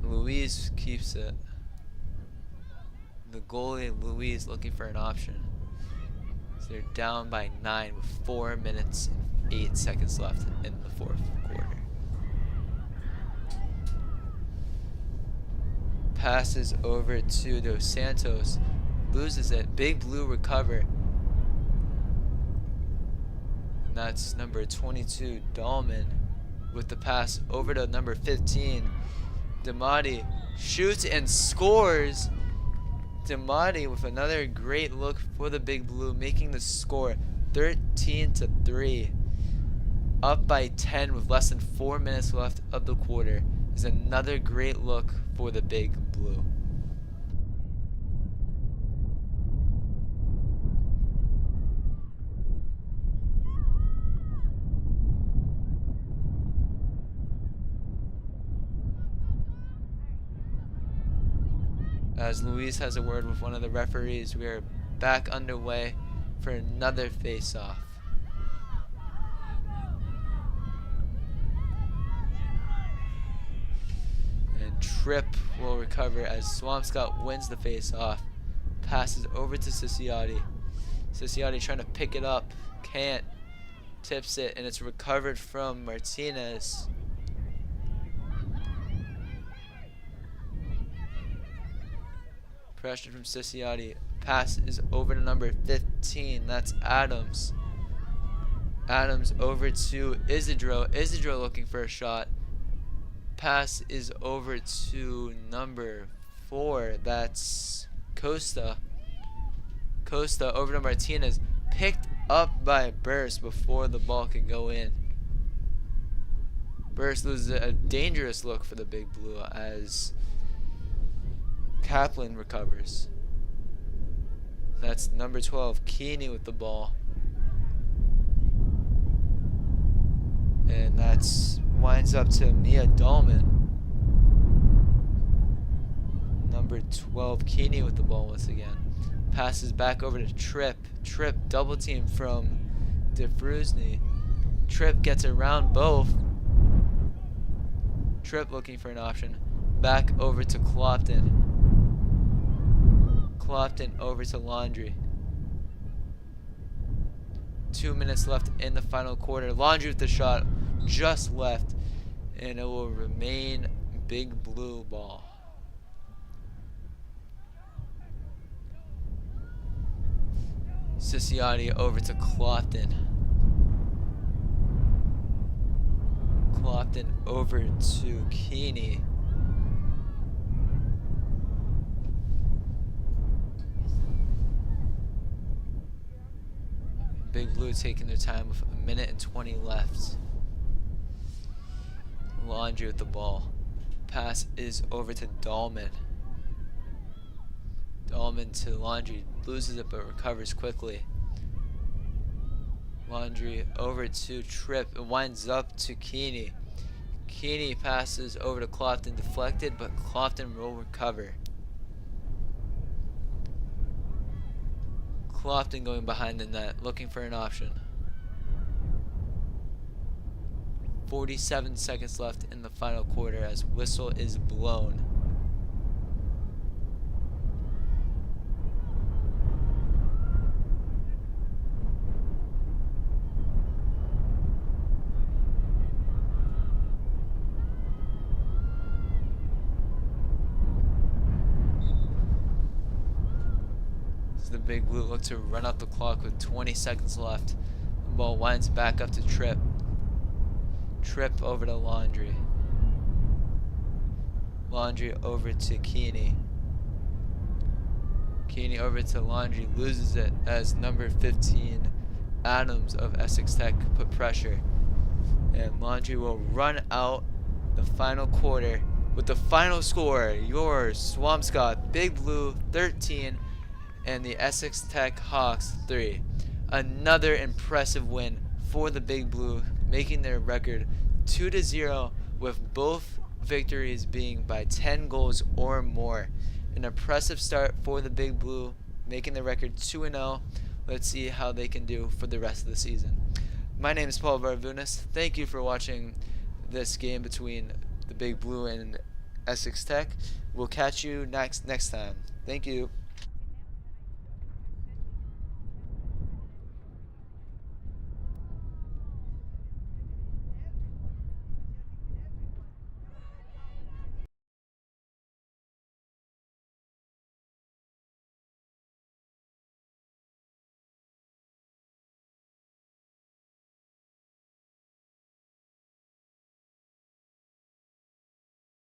Louise keeps it. The goalie, Louise, looking for an option. So they're down by 9 with 4 minutes and 8 seconds left in the fourth quarter. Passes over to Dos Santos. Loses it. Big Blue recover. And that's number 22, Dahlman, with the pass over to number 15. Damati shoots and scores. Damati with another great look for the Big Blue, making the score 13-3. Up by 10 with less than 4 minutes left of the quarter is another great look for the Big Blue. As Luis has a word with one of the referees, we are back underway for another face-off. And Tripp will recover as Swampscott wins the face-off. Passes over to Ciciotti. Ciciotti trying to pick it up. Can't. Tips it, and it's recovered from Martinez. Pressure from Ciciotti. Pass is over to number 15. That's Adams. Adams over to Isidro. Isidro looking for a shot. Pass is over to number 4. That's Costa. Costa over to Martinez. Picked up by Burst before the ball can go in. Burst loses a dangerous look for the Big Blue as Kaplan recovers. That's number 12, Keeney with the ball. And that's winds up to Mia Dahlman. Number 12, Keeney with the ball once again. Passes back over to Tripp. Tripp double team from DeFrusny. Tripp gets around both. Tripp looking for an option. Back over to Clopton. Clopton over to Laundry. 2 minutes left in the final quarter. Laundry with the shot just left, and it will remain Big Blue ball. Ciciotti over to Clopton. Clopton over to Keeney. Big Blue taking their time with 1 minute and 20 left. Laundry with the ball. Pass is over to Dahlman. Dahlman to Laundry. Loses it but recovers quickly. Laundry over to Tripp. It winds up to Keeney. Keeney passes over to Clopton. Deflected, but Clopton will recover. Clopton going behind the net, looking for an option. 47 seconds left in the final quarter as whistle is blown. The Big Blue look to run out the clock with 20 seconds left. The ball winds back up to Tripp. Tripp over to Laundry. Laundry over to Keeney. Keeney over to Laundry. Loses it as number 15, Adams of Essex Tech, put pressure. And Laundry will run out the final quarter with the final score. Your Swampscott Big Blue 13. And the Essex Tech Hawks 3. Another impressive win for the Big Blue, making their record 2-0, with both victories being by 10 goals or more. An impressive start for the Big Blue, making the record 2-0. Let's see how they can do for the rest of the season. My name is Paul Varvunas. Thank you for watching this game between the Big Blue and Essex Tech. We'll catch you next time. Thank you.